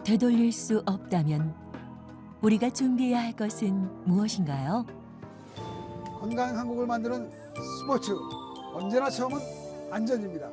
되돌릴 수 없다면 우리가 준비해야 할 것은 무엇인가요? 건강한 한국을 만드는 스포츠 언제나 처음은 안전입니다.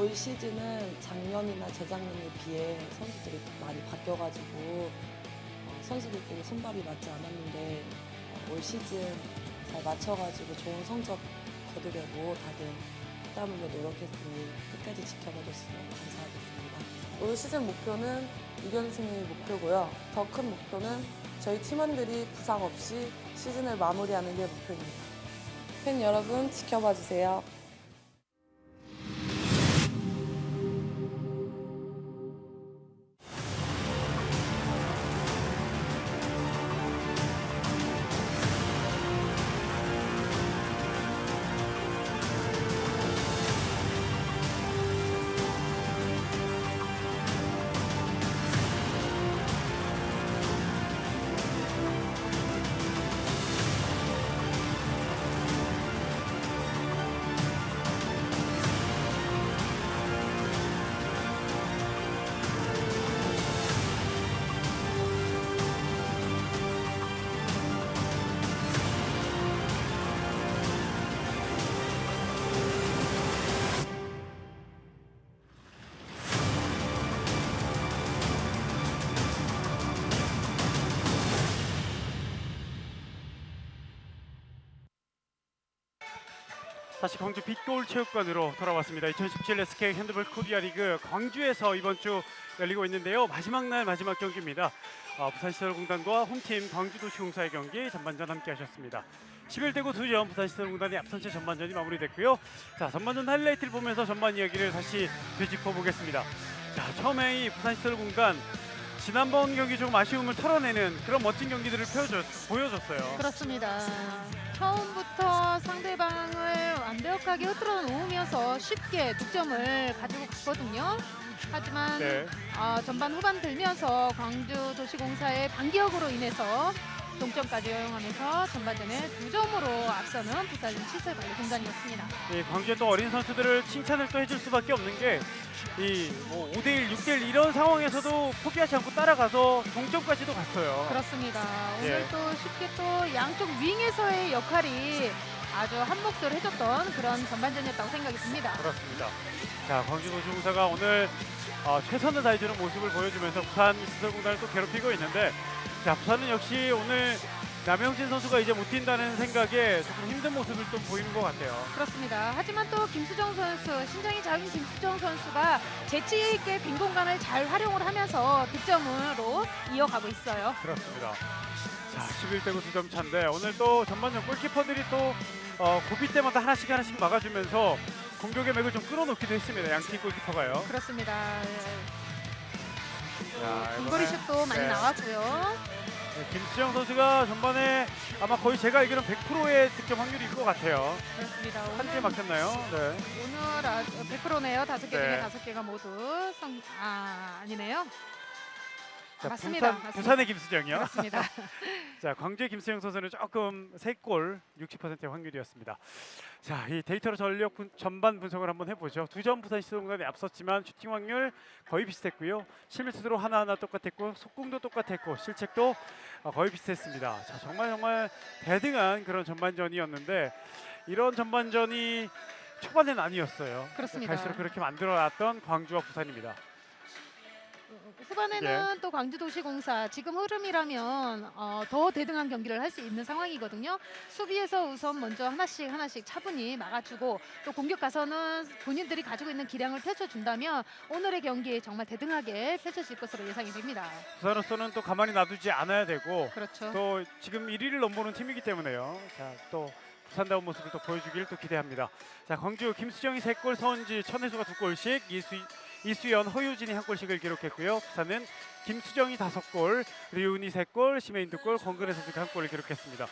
올 시즌은 작년이나 재작년에 비해 선수들이 많이 바뀌어가지고 선수들끼리 손발이 맞지 않았는데 올 시즌 잘 맞춰가지고 좋은 성적 거두려고 다들 땀 흘려 노력했으니 끝까지 지켜봐줬으면 감사하겠습니다. 올 시즌 목표는 6연승이 목표고요. 더 큰 목표는 저희 팀원들이 부상 없이 시즌을 마무리하는 게 목표입니다. 팬 여러분 지켜봐 주세요. 다시 광주 빛거울 체육관으로 돌아왔습니다. 2017 SK 핸드볼 코리아 리그 광주에서 이번 주 열리고 있는데요. 마지막 날 마지막 경기입니다. 부산시설공단과 홈팀 광주도시공사의 경기 전반전 함께 하셨습니다. 11대9 2점 부산시설공단의 앞선 채 전반전이 마무리됐고요. 자, 전반전 하이라이트를 보면서 전반 이야기를 다시 되짚어 보겠습니다. 자, 처음에 이 부산시설공단 지난번 경기 조금 아쉬움을 털어내는 그런 멋진 경기들을 보여줬어요. 그렇습니다. 처음부터 상대방을 완벽하게 흐트러 놓으면서 쉽게 득점을 가지고 갔거든요. 하지만 네. 전반 후반 들면서 광주도시공사의 반기역으로 인해서 동점까지 허용하면서 전반전에 2점으로 앞서는 부산 시설관리공단이었습니다. 예, 광주의 또 어린 선수들을 칭찬을 또 해줄 수밖에 없는 게 이 5대1, 6대1 이런 상황에서도 포기하지 않고 따라가서 동점까지도 갔어요. 그렇습니다. 예. 오늘 또 쉽게 또 양쪽 윙에서의 역할이 아주 한 몫을 해줬던 그런 전반전이었다고 생각이 듭니다. 그렇습니다. 자, 광주도시공사가 오늘 최선을 다해주는 모습을 보여주면서 부산 시설공단을 또 괴롭히고 있는데, 자, 부산은 역시 오늘 남영진 선수가 이제 못 뛴다는 생각에 조금 힘든 모습을 좀 보이는 것 같아요. 그렇습니다. 하지만 또 김수정 선수, 신장이 작은 김수정 선수가 재치 있게 빈 공간을 잘 활용을 하면서 득점으로 이어가고 있어요. 그렇습니다. 자, 11대9 2점 차인데 오늘 또 전반전 골키퍼들이 또 고비 때마다 하나씩 막아주면서 공격의 맥을 좀 끌어놓기도 했습니다. 양팀 골키퍼가요. 그렇습니다. 자, 중거리 이번에 슛도 많이 네. 나왔고요. 네, 김수정 선수가 전반에 아마 거의 제가 알기로는 100%의 득점 확률일 것 같아요. 그렇습니다. 한 개 오늘 막혔나요? 네. 오늘 100%네요. 5개 중에 네. 5개가 모두 아니네요. 자, 맞습니다. 맞습니다. 부산의 김수정이요. 그렇습니다. 자, 광주의 김수정 선수는 조금 3골 60%의 확률이었습니다. 자, 이 데이터로 전력 전반 분석을 한번 해보죠. 2점 부산 시설공단이 앞섰지만 슈팅 확률 거의 비슷했고요. 실밀투드로 하나하나 똑같았고 속공도 똑같았고 실책도 거의 비슷했습니다. 자, 정말 대등한 그런 전반전이었는데 이런 전반전이 초반에는 아니었어요. 그렇습니다. 갈수록 그렇게 만들어놨던 광주와 부산입니다. 후반에는 또 광주도시공사 지금 흐름이라면 더 대등한 경기를 할 수 있는 상황이거든요. 수비에서 우선 먼저 하나씩 차분히 막아주고 또 공격 가서는 본인들이 가지고 있는 기량을 펼쳐준다면 오늘의 경기 정말 대등하게 펼쳐질 것으로 예상이 됩니다. 부산으로서는 또 가만히 놔두지 않아야 되고 그렇죠. 또 지금 1위를 넘보는 팀이기 때문에요. 자, 또 부산다운 모습을 또 보여주길 또 기대합니다. 자, 광주 김수정이 3골, 서은지, 천혜수가 2골씩, 이수연, 허유진이 1골씩을 기록했고요. 부산은 김수정이 5골, 류은이 3골, 심혜인 2골, 권근혜 선수가 1골을 기록했습니다.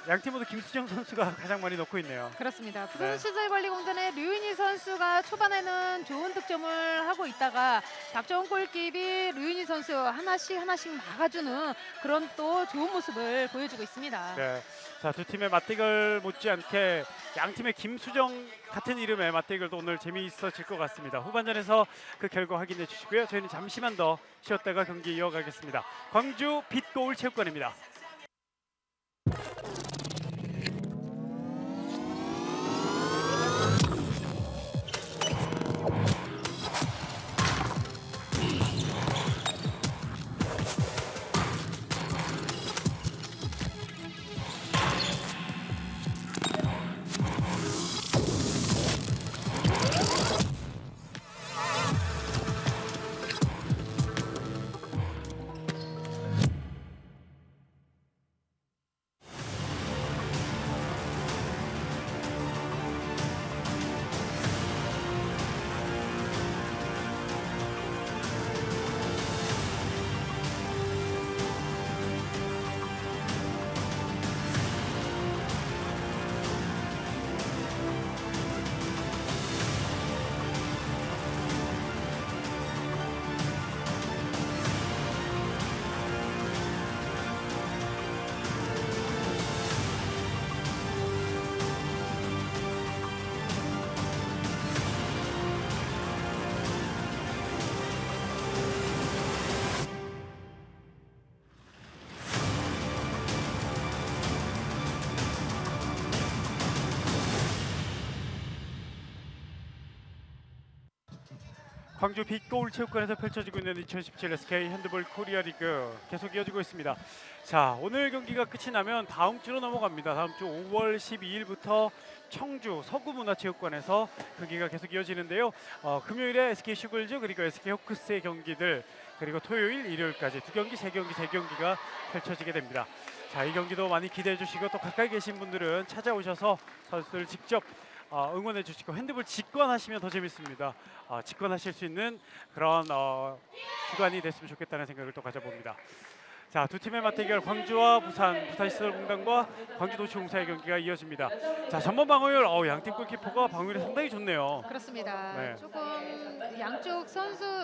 양 팀 모두 김수정 선수가 가장 많이 넣고 있네요. 그렇습니다. 네. 부산시설관리공단의 류인희 선수가 초반에는 좋은 득점을 하고 있다가 박정훈 골키비 류인희 선수 하나씩 막아주는 그런 또 좋은 모습을 보여주고 있습니다. 네. 자, 두 팀의 맞대결 못지않게 양 팀의 김수정 같은 이름의 맞대결도 오늘 재미있어질 것 같습니다. 후반전에서 그 결과 확인해 주시고요. 저희는 잠시만 더 쉬었다가 경기 이어가겠습니다. 광주 빛거울 체육관입니다. 광주 빛거울 체육관에서 펼쳐지고 있는 2017 SK 핸드볼 코리아 리그 계속 이어지고 있습니다. 자, 오늘 경기가 끝이 나면 다음 주로 넘어갑니다. 다음 주 5월 12일부터 청주 서구문화체육관에서 경기가 계속 이어지는데요. 금요일에 SK 슈글즈 그리고 SK 호크스의 경기들, 그리고 토요일, 일요일까지 두 경기, 세 경기가 펼쳐지게 됩니다. 자, 이 경기도 많이 기대해 주시고 또 가까이 계신 분들은 찾아오셔서 선수들 직접 응원해 주시고 핸드볼 직관하시면 더 재밌습니다. 직관하실 수 있는 그런 기관이 됐으면 좋겠다는 생각을 또 가져봅니다. 자, 두 팀의 맞대결 광주와 부산시설공단과 광주도시공사의 경기가 이어집니다. 자, 전반 방어율 양팀 골키퍼가 방어율이 상당히 좋네요. 그렇습니다. 네. 조금 양쪽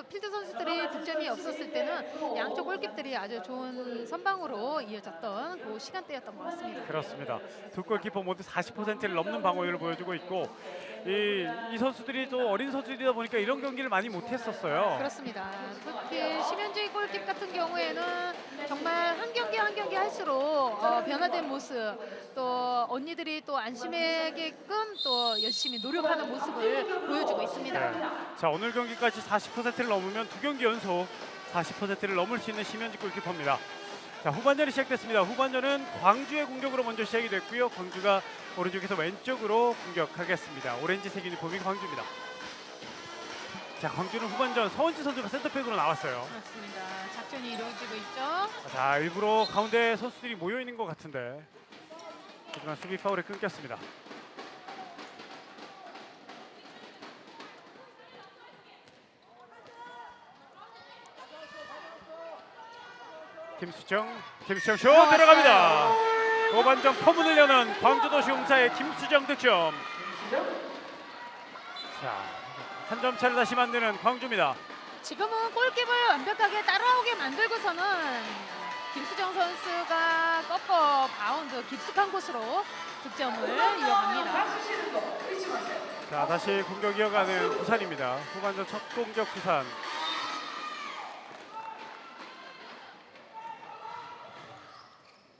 필드 선수들이 득점이 없었을 때는 양쪽 골키퍼들이 아주 좋은 선방으로 이어졌던 그 시간대였던 것 같습니다. 그렇습니다. 두 골키퍼 모두 40%를 넘는 방어율을 보여주고 있고 이 선수들이 또 어린 선수들이다 보니까 이런 경기를 많이 못했었어요. 그렇습니다. 특히 심현주의 골키퍼 같은 경우에는 정말 한 경기 한 경기 할수록 변화된 모습, 또 언니들이 또 안심하게끔 또 열심히 노력하는 모습을 보여주고 있습니다. 네. 자, 오늘 경기까지 40%를 넘으면 두 경기 연속 40%를 넘을 수 있는 심현지 골키퍼입니다. 자, 후반전이 시작됐습니다. 후반전은 광주의 공격으로 먼저 시작이 됐고요. 광주가 오른쪽에서 왼쪽으로 공격하겠습니다. 오렌지색 유니폼이 광주입니다. 자, 광주는 후반전 서원지 선수가 센터백으로 나왔어요. 그렇습니다. 작전이 이루어지고 있죠. 자, 일부러 가운데 선수들이 모여 있는 것 같은데 하지만 수비 파울에 끊겼습니다. 김수정 슛 들어갑니다. 후반전 포문을 여는 광주도시공사의 김수정 득점. 자, 한 점 차를 다시 만드는 광주입니다. 지금은 골킥을 완벽하게 따라오게 만들고서는 김수정 선수가 꺾어 바운드 깊숙한 곳으로 득점을 이어갑니다. 자, 다시 공격 이어가는 부산입니다. 후반전 첫 공격 부산.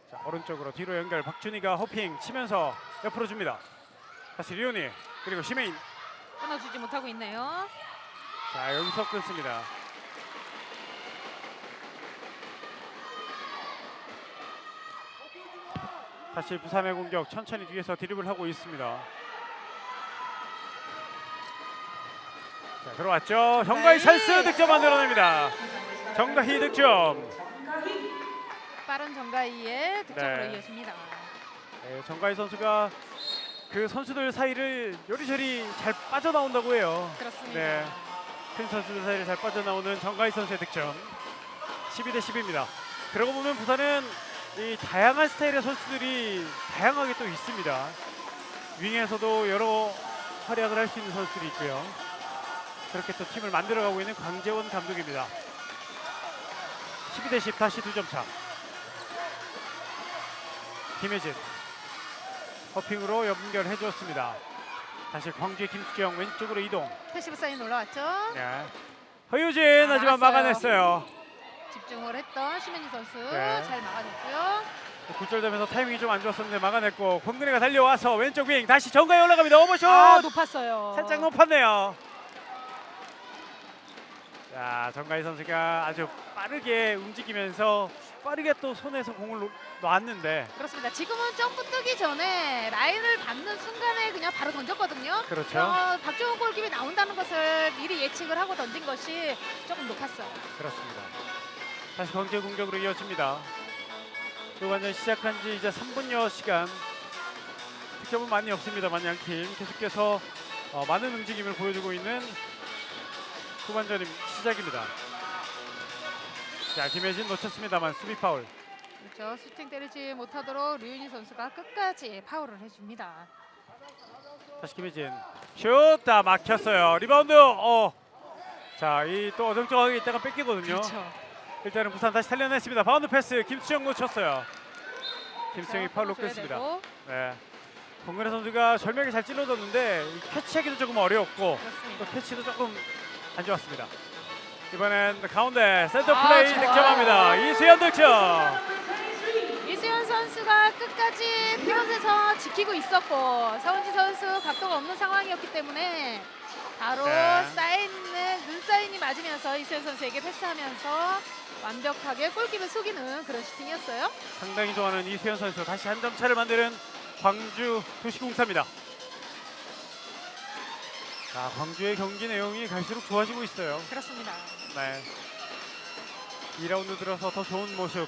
자, 오른쪽으로 뒤로 연결, 박준희가 호핑 치면서 옆으로 줍니다. 다시 리오니, 그리고 시메인. 끊어주지 못하고 있네요. 자, 여기서 끊습니다. 다시 부산의 공격, 천천히 뒤에서 드리블 하고 있습니다. 자, 들어왔죠. 정가희 찬스 득점 만들어냅니다. 정가희 득점. 빠른 정가희의 득점으로 네. 이어집니다. 네, 정가희 선수가 그 선수들 사이를 요리조리 잘 빠져나온다고 해요. 그렇습니다. 네, 큰 선수들 사이를 잘 빠져나오는 정가희 선수의 득점. 12대 10입니다. 그러고 보면 부산은 이 다양한 스타일의 선수들이 다양하게 또 있습니다. 윙에서도 여러 활약을 할 수 있는 선수들이 있고요. 그렇게 또 팀을 만들어가고 있는 강재원 감독입니다. 12대 10 다시 2점 차. 김혜진 허핑으로 연결해 주었습니다. 다시 광주의 김수정 왼쪽으로 이동. 패시브 사인 올라왔죠. 네. 허유진 하지만 막아냈어요. 집중을 했던 심현희 선수 네. 잘 막아냈고요. 굴절되면서 타이밍이 좀 안 좋았었는데 막아냈고, 권근혜가 달려와서 왼쪽 윙 다시 정가에 올라갑니다. 오버슛 높았어요. 살짝 높았네요. 자, 정가희 선수가 아주 빠르게 움직이면서 빠르게 또 손에서 공을 놨는데, 그렇습니다. 지금은 점프 뜨기 전에 라인을 밟는 순간에 그냥 바로 던졌거든요. 그렇죠. 박종훈 골키퍼이 나온다는 것을 미리 예측을 하고 던진 것이 조금 높았어요. 그렇습니다. 다시 광주의 공격으로 이어집니다. 후반전 시작한 지 이제 3분여 시간. 득점은 많이 없습니다만 양팀 계속해서 많은 움직임을 보여주고 있는 후반전 시작입니다. 자, 김혜진 놓쳤습니다만 수비 파울. 그렇죠. 슈팅 때리지 못하도록 류윤희 선수가 끝까지 파울을 해줍니다. 다시 김혜진 슛 다 막혔어요. 리바운드. 자, 이 또 어정쩡하게 있다가 뺏기거든요. 그렇죠. 일단은 부산 다시 살려냈습니다. 바운드 패스 김수영 놓쳤어요. 김수영이 파울로 끊습니다. 네. 권근혜 선수가 절묘하게 잘 찔러줬는데 캐치하기도 조금 어려웠고 그렇습니다. 또 캐치도 조금 안 좋았습니다. 이번엔 가운데 센터 플레이 좋아요. 득점합니다. 이수연 득점. 이수연 선수가 끝까지 피벗에서 지키고 있었고 서은지 선수 각도가 없는 상황이었기 때문에 바로 네. 눈 사인이 맞으면서 이수연 선수에게 패스하면서 완벽하게 골키퍼 속이는 그런 슈팅이었어요. 상당히 좋아하는 이수연 선수 다시 한 점 차를 만드는 광주 도시공사입니다. 자, 광주의 경기 내용이 갈수록 좋아지고 있어요. 그렇습니다. 네. 2라운드 들어서 더 좋은 모습.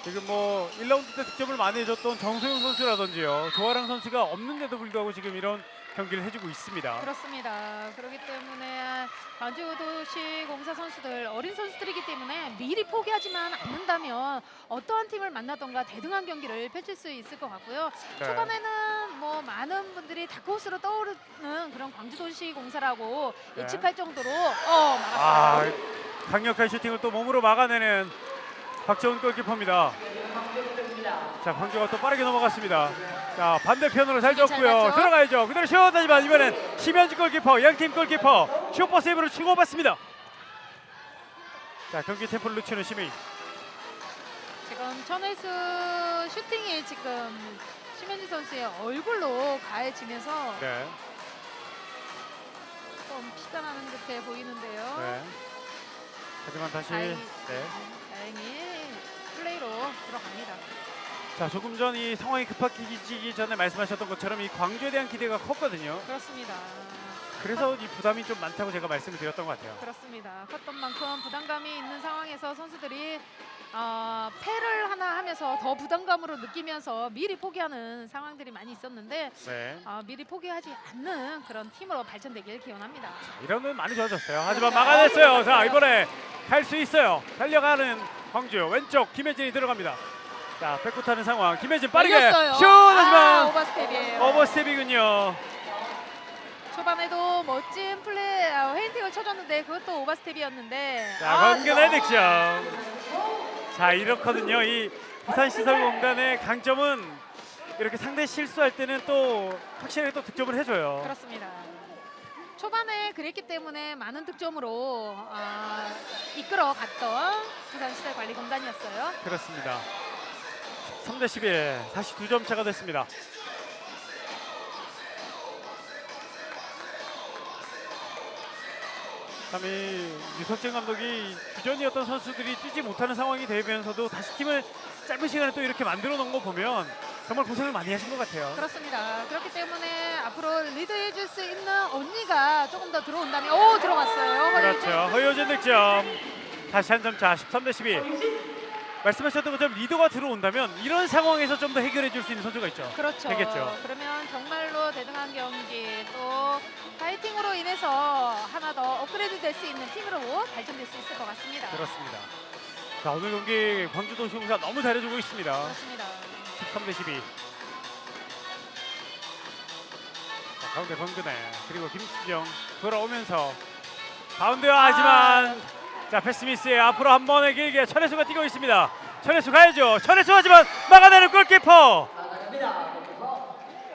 지금 뭐 1라운드 때 득점을 많이 해줬던 정소영 선수라든지요. 조아랑 선수가 없는데도 불구하고 지금 이런 경기를 해주고 있습니다. 그렇습니다. 그렇기 때문에 광주도시공사 선수들 어린 선수들이기 때문에 미리 포기하지만 않는다면 어떠한 팀을 만나던가 대등한 경기를 펼칠 수 있을 것 같고요. 네. 초반에는 뭐 많은 분들이 다크호스로 떠오르는 그런 광주도시공사라고 네. 예측할 정도로 아, 막았어요. 강력한 슈팅을 또 몸으로 막아내는 박정훈 골키퍼입니다. 자, 광주가 또 빠르게 넘어갔습니다. 자, 반대편으로 잘 줬고요. 봤죠? 들어가야죠. 그대로 슛하지만 이번엔 심현지 골키퍼, 양팀 골키퍼 슈퍼 세이브를 주고받습니다. 자, 경기 템포를 늦추는 시민. 지금 천혜수 슈팅이 지금 심현지 선수의 얼굴로 가해지면서 네. 좀 피가 나는 듯해 보이는데요. 네. 하지만 다시 다행히 플레이로 들어갑니다. 자, 조금 전 이 상황이 급해지기 전에 말씀하셨던 것처럼 이 광주에 대한 기대가 컸거든요. 그렇습니다. 그래서 이 부담이 좀 많다고 제가 말씀을 드렸던 것 같아요. 그렇습니다. 컸던 만큼 부담감이 있는 상황에서 선수들이 패를 하나 하면서 더 부담감으로 느끼면서 미리 포기하는 상황들이 많이 있었는데 네. 미리 포기하지 않는 그런 팀으로 발전되길 기원합니다. 이러면 많이 좋아졌어요. 하지만 막아냈어요. 자, 이번에 갈 수 있어요. 달려가는 광주 왼쪽 김혜진이 들어갑니다. 자, 백구타는 상황. 김혜진 빠르게 열렸어요. 슛! 하지만 오버스텝이에요. 오버스텝이군요. 초반에도 멋진 플레이 페인팅을 쳐줬는데 그것도 오버스텝이었는데 자, 건근의 득점. 자, 이렇거든요. 이 부산시설공단의 강점은 이렇게 상대 실수할 때는 또 확실하게 또 득점을 해줘요. 그렇습니다. 초반에 그랬기 때문에 많은 득점으로 이끌어갔던 부산시설관리공단이었어요. 그렇습니다. 3대 11, 다시 2점 차가 됐습니다. 참 이 유석진 감독이 기존이 어떤 선수들이 뛰지 못하는 상황이 되면서도 다시 팀을 짧은 시간에 또 이렇게 만들어 놓은 거 보면 정말 고생을 많이 하신 것 같아요. 그렇습니다. 그렇기 때문에 앞으로 리드해줄 수 있는 언니가 조금 더 들어온다면 들어갔어요. 그렇죠. 허효진 득점. 다시 한 점 차, 13대 12. 말씀하셨던 것처럼 리더가 들어온다면 이런 상황에서 좀 더 해결해 줄 수 있는 선수가 있죠. 그렇죠. 되겠죠. 그러면 정말로 대등한 경기 또 파이팅으로 인해서 하나 더 업그레이드 될 수 있는 팀으로 발전될 수 있을 것 같습니다. 그렇습니다. 자, 오늘 경기 광주도시공사 너무 잘해주고 있습니다. 그렇습니다. 13대 12. 자, 가운데 권근혜 그리고 김수정 돌아오면서 바운드와 하지만 자, 패스미스에 앞으로 한 번에 길게 천혜수가 뛰고 있습니다. 천혜수 가야죠. 천혜수 하지만 막아내는 골키퍼.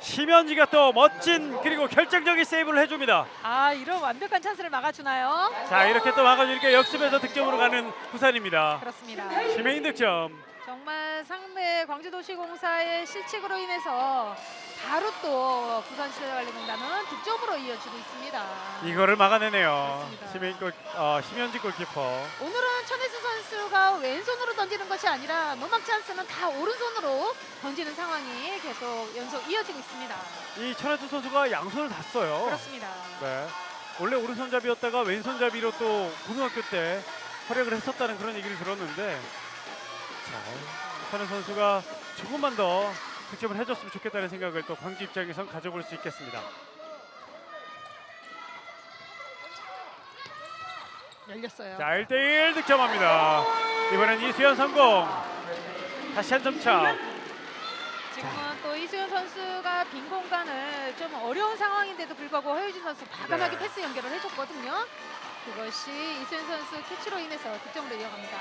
심현지가 또 멋진 그리고 결정적인 세이브를 해줍니다. 이런 완벽한 찬스를 막아주나요? 자, 이렇게 또 막아주니까 역습에서 득점으로 가는 부산입니다. 그렇습니다. 심혜인 득점. 정말 상대 광주도시공사의 실책으로 인해서 바로 또 부산시설관리공단은 득점으로 이어지고 있습니다. 이거를 막아내네요. 그렇습니다. 심현지 골키퍼. 오늘은 천혜수 선수가 왼손으로 던지는 것이 아니라 노막 찬스는 다 오른손으로 던지는 상황이 계속 연속 이어지고 있습니다. 이 천혜수 선수가 양손을 다 써요. 그렇습니다. 네. 원래 오른손잡이였다가 왼손잡이로 또 고등학교 때 활약을 했었다는 그런 얘기를 들었는데 자, 천혜 선수가 조금만 더 득점을 해줬으면 좋겠다는 생각을 또 광주 입장에선 가져볼 수 있겠습니다. 열렸어요. 자, 1대1 득점합니다. 이번엔 이수연 성공. 다시 한 점 차. 지금은 또 이수연 선수가 빈 공간을 좀 어려운 상황인데도 불구하고 허유진 선수 과감하게 네. 패스 연결을 해줬거든요. 그것이 이수연 선수 캐치로 인해서 득점으로 이어갑니다.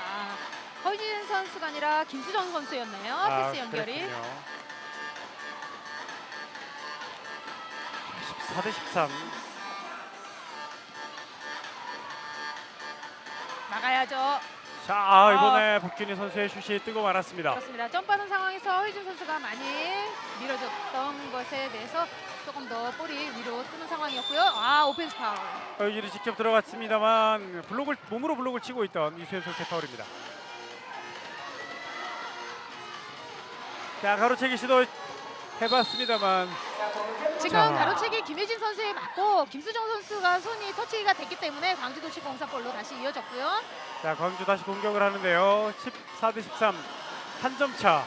허유진 선수가 아니라 김수정 선수였네요. 패스 연결이. 그랬군요. 14대 13. 나가야죠. 자, 이번에 박준희 선수의 슛이 뜨고 말았습니다. 그렇습니다. 점프하는 상황에서 허유진 선수가 많이 밀어줬던 것에 대해서 조금 더 볼이 위로 뜨는 상황이었고요. 아, 오펜스 파울. 허유진이 직접 들어갔습니다만 몸으로 블록을 치고 있던 이수현 선수의 파울입니다. 자, 가로채기 시도 해봤습니다만 지금 자. 가로채기 김혜진 선수에 맞고 김수정 선수가 손이 터치가 됐기 때문에 광주도시공사골로 다시 이어졌고요. 자, 광주 다시 공격을 하는데요. 14대 13 한 점 차.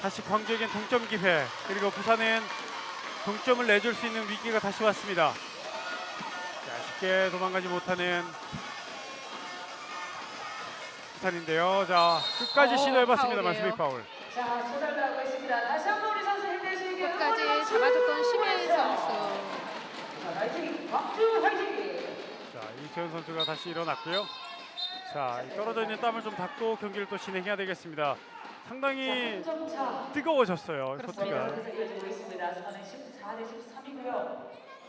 다시 광주에겐 동점 기회. 그리고 부산은 동점을 내줄 수 있는 위기가 다시 왔습니다. 자, 쉽게 도망가지 못하는 부산인데요. 자, 끝까지 시도해봤습니다만 파울이에요. 수비 파울. 자, 최선을 다하고 있습니다. 다시 한번 우리 선수 힘내시길 끝까지 바랍니다. 잡아줬던 심혜인 선수. 자, 화이팅! 광주 화이팅! 자, 이수현 선수가 다시 일어났고요. 자, 이 떨어져 있는 땀을 좀 닦고 경기를 또 진행해야 되겠습니다. 상당히 점차 뜨거워졌어요. 그렇습니다. 코트가. 계속 이어지고 있습니다. 스코어는 14대 13이고요.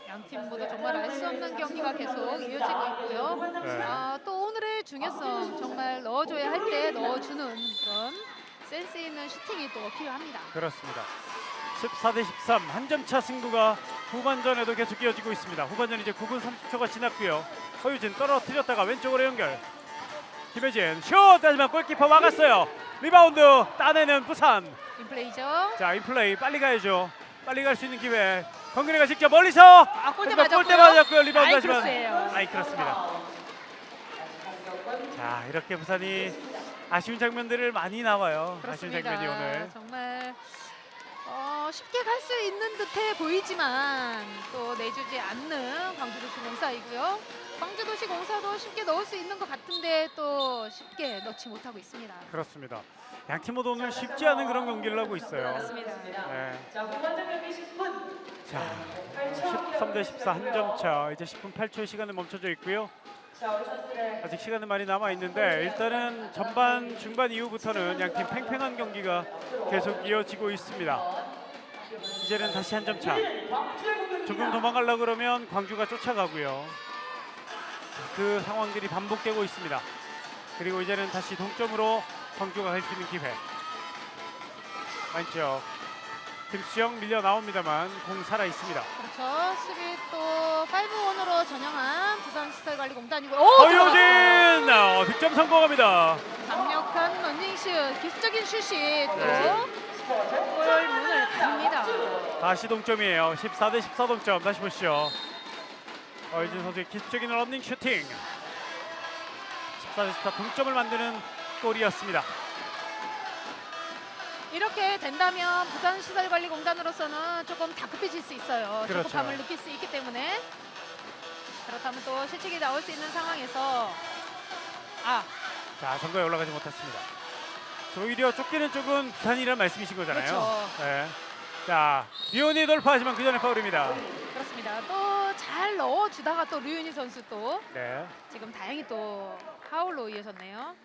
양 팀 모두 정말 알 수 없는 경기가 계속 이어지고 있고요. 네. 또 오늘의 중요성 정말 넣어줘야 할 때 넣어주는 그런 센스 있는 슈팅이 또 필요합니다. 그렇습니다. 14대 13 한 점 차 승부가 후반전에도 계속 이어지고 있습니다. 후반전 이제 9분 30초가 지났고요. 허유진 떨어뜨렸다가 왼쪽으로 연결. 김혜진 슛! 하지만 골키퍼 막았어요. 리바운드 따내는 부산. 인플레이죠. 자, 인플레이 빨리 가야죠. 빨리 갈 수 있는 기회. 권근혜가 직접 멀리서 골대 골대 맞았고요. 맞았고요. 리바운드 하지만 아이크로스예요. 아이크로스입니다. 자, 이렇게 부산이 아쉬운 장면들을 많이 나와요. 그렇습니다. 아쉬운 장면이 오늘. 정말 쉽게 갈 수 있는 듯해 보이지만 또 내주지 않는 광주도시공사이고요. 광주도시공사도 쉽게 넣을 수 있는 것 같은데 또 쉽게 넣지 못하고 있습니다. 그렇습니다. 양 팀 모두 오늘 쉽지 않은 그런 경기를 하고 있어요. 그렇습니다. 네. 자, 후반전 경기 10분. 자, 13대 14 한 점 차. 이제 10분 8초의 시간은 멈춰져 있고요. 자, 우리 선수들 아직 시간은 많이 남아 있는데 일단은 전반 중반 이후부터는 양 팀 팽팽한 경기가 계속 이어지고 있습니다. 이제는 다시 한 점 차. 조금 도망가려고 그러면 광주가 쫓아가고요. 그 상황들이 반복되고 있습니다. 그리고 이제는 다시 동점으로 광주가 갈 수 있는 기회. 왼쪽 김수영 밀려 나옵니다만 공 살아 있습니다. 그렇죠. 수비 또 5-1으로 전향한 부산시설관리공단이고 허유진 득점 성공합니다. 강력한 런닝슛, 기술적인 슛이 또 네. 골문을 닫습니다. 다시 동점이에요. 14대 14 동점. 다시 보시죠. 허유진 선수의 기술적인 런닝 슈팅. 14대 14 동점을 만드는 골이었습니다. 이렇게 된다면 부산시설관리공단으로서는 조금 다급해질 수 있어요. 그렇죠. 조급함을 느낄 수 있기 때문에 그렇다면 또 실책이 나올 수 있는 상황에서 자, 선거에 올라가지 못했습니다. 오히려 쫓기는 쪽은 부산이라는 말씀이신 거잖아요. 그렇죠. 네. 자, 리온이 돌파하지만 그 전에 파울입니다. 그렇습니다. 또 잘 넣어주다가 또 류윤희 선수 또 네. 지금 다행히 또 파울로 이어졌네요.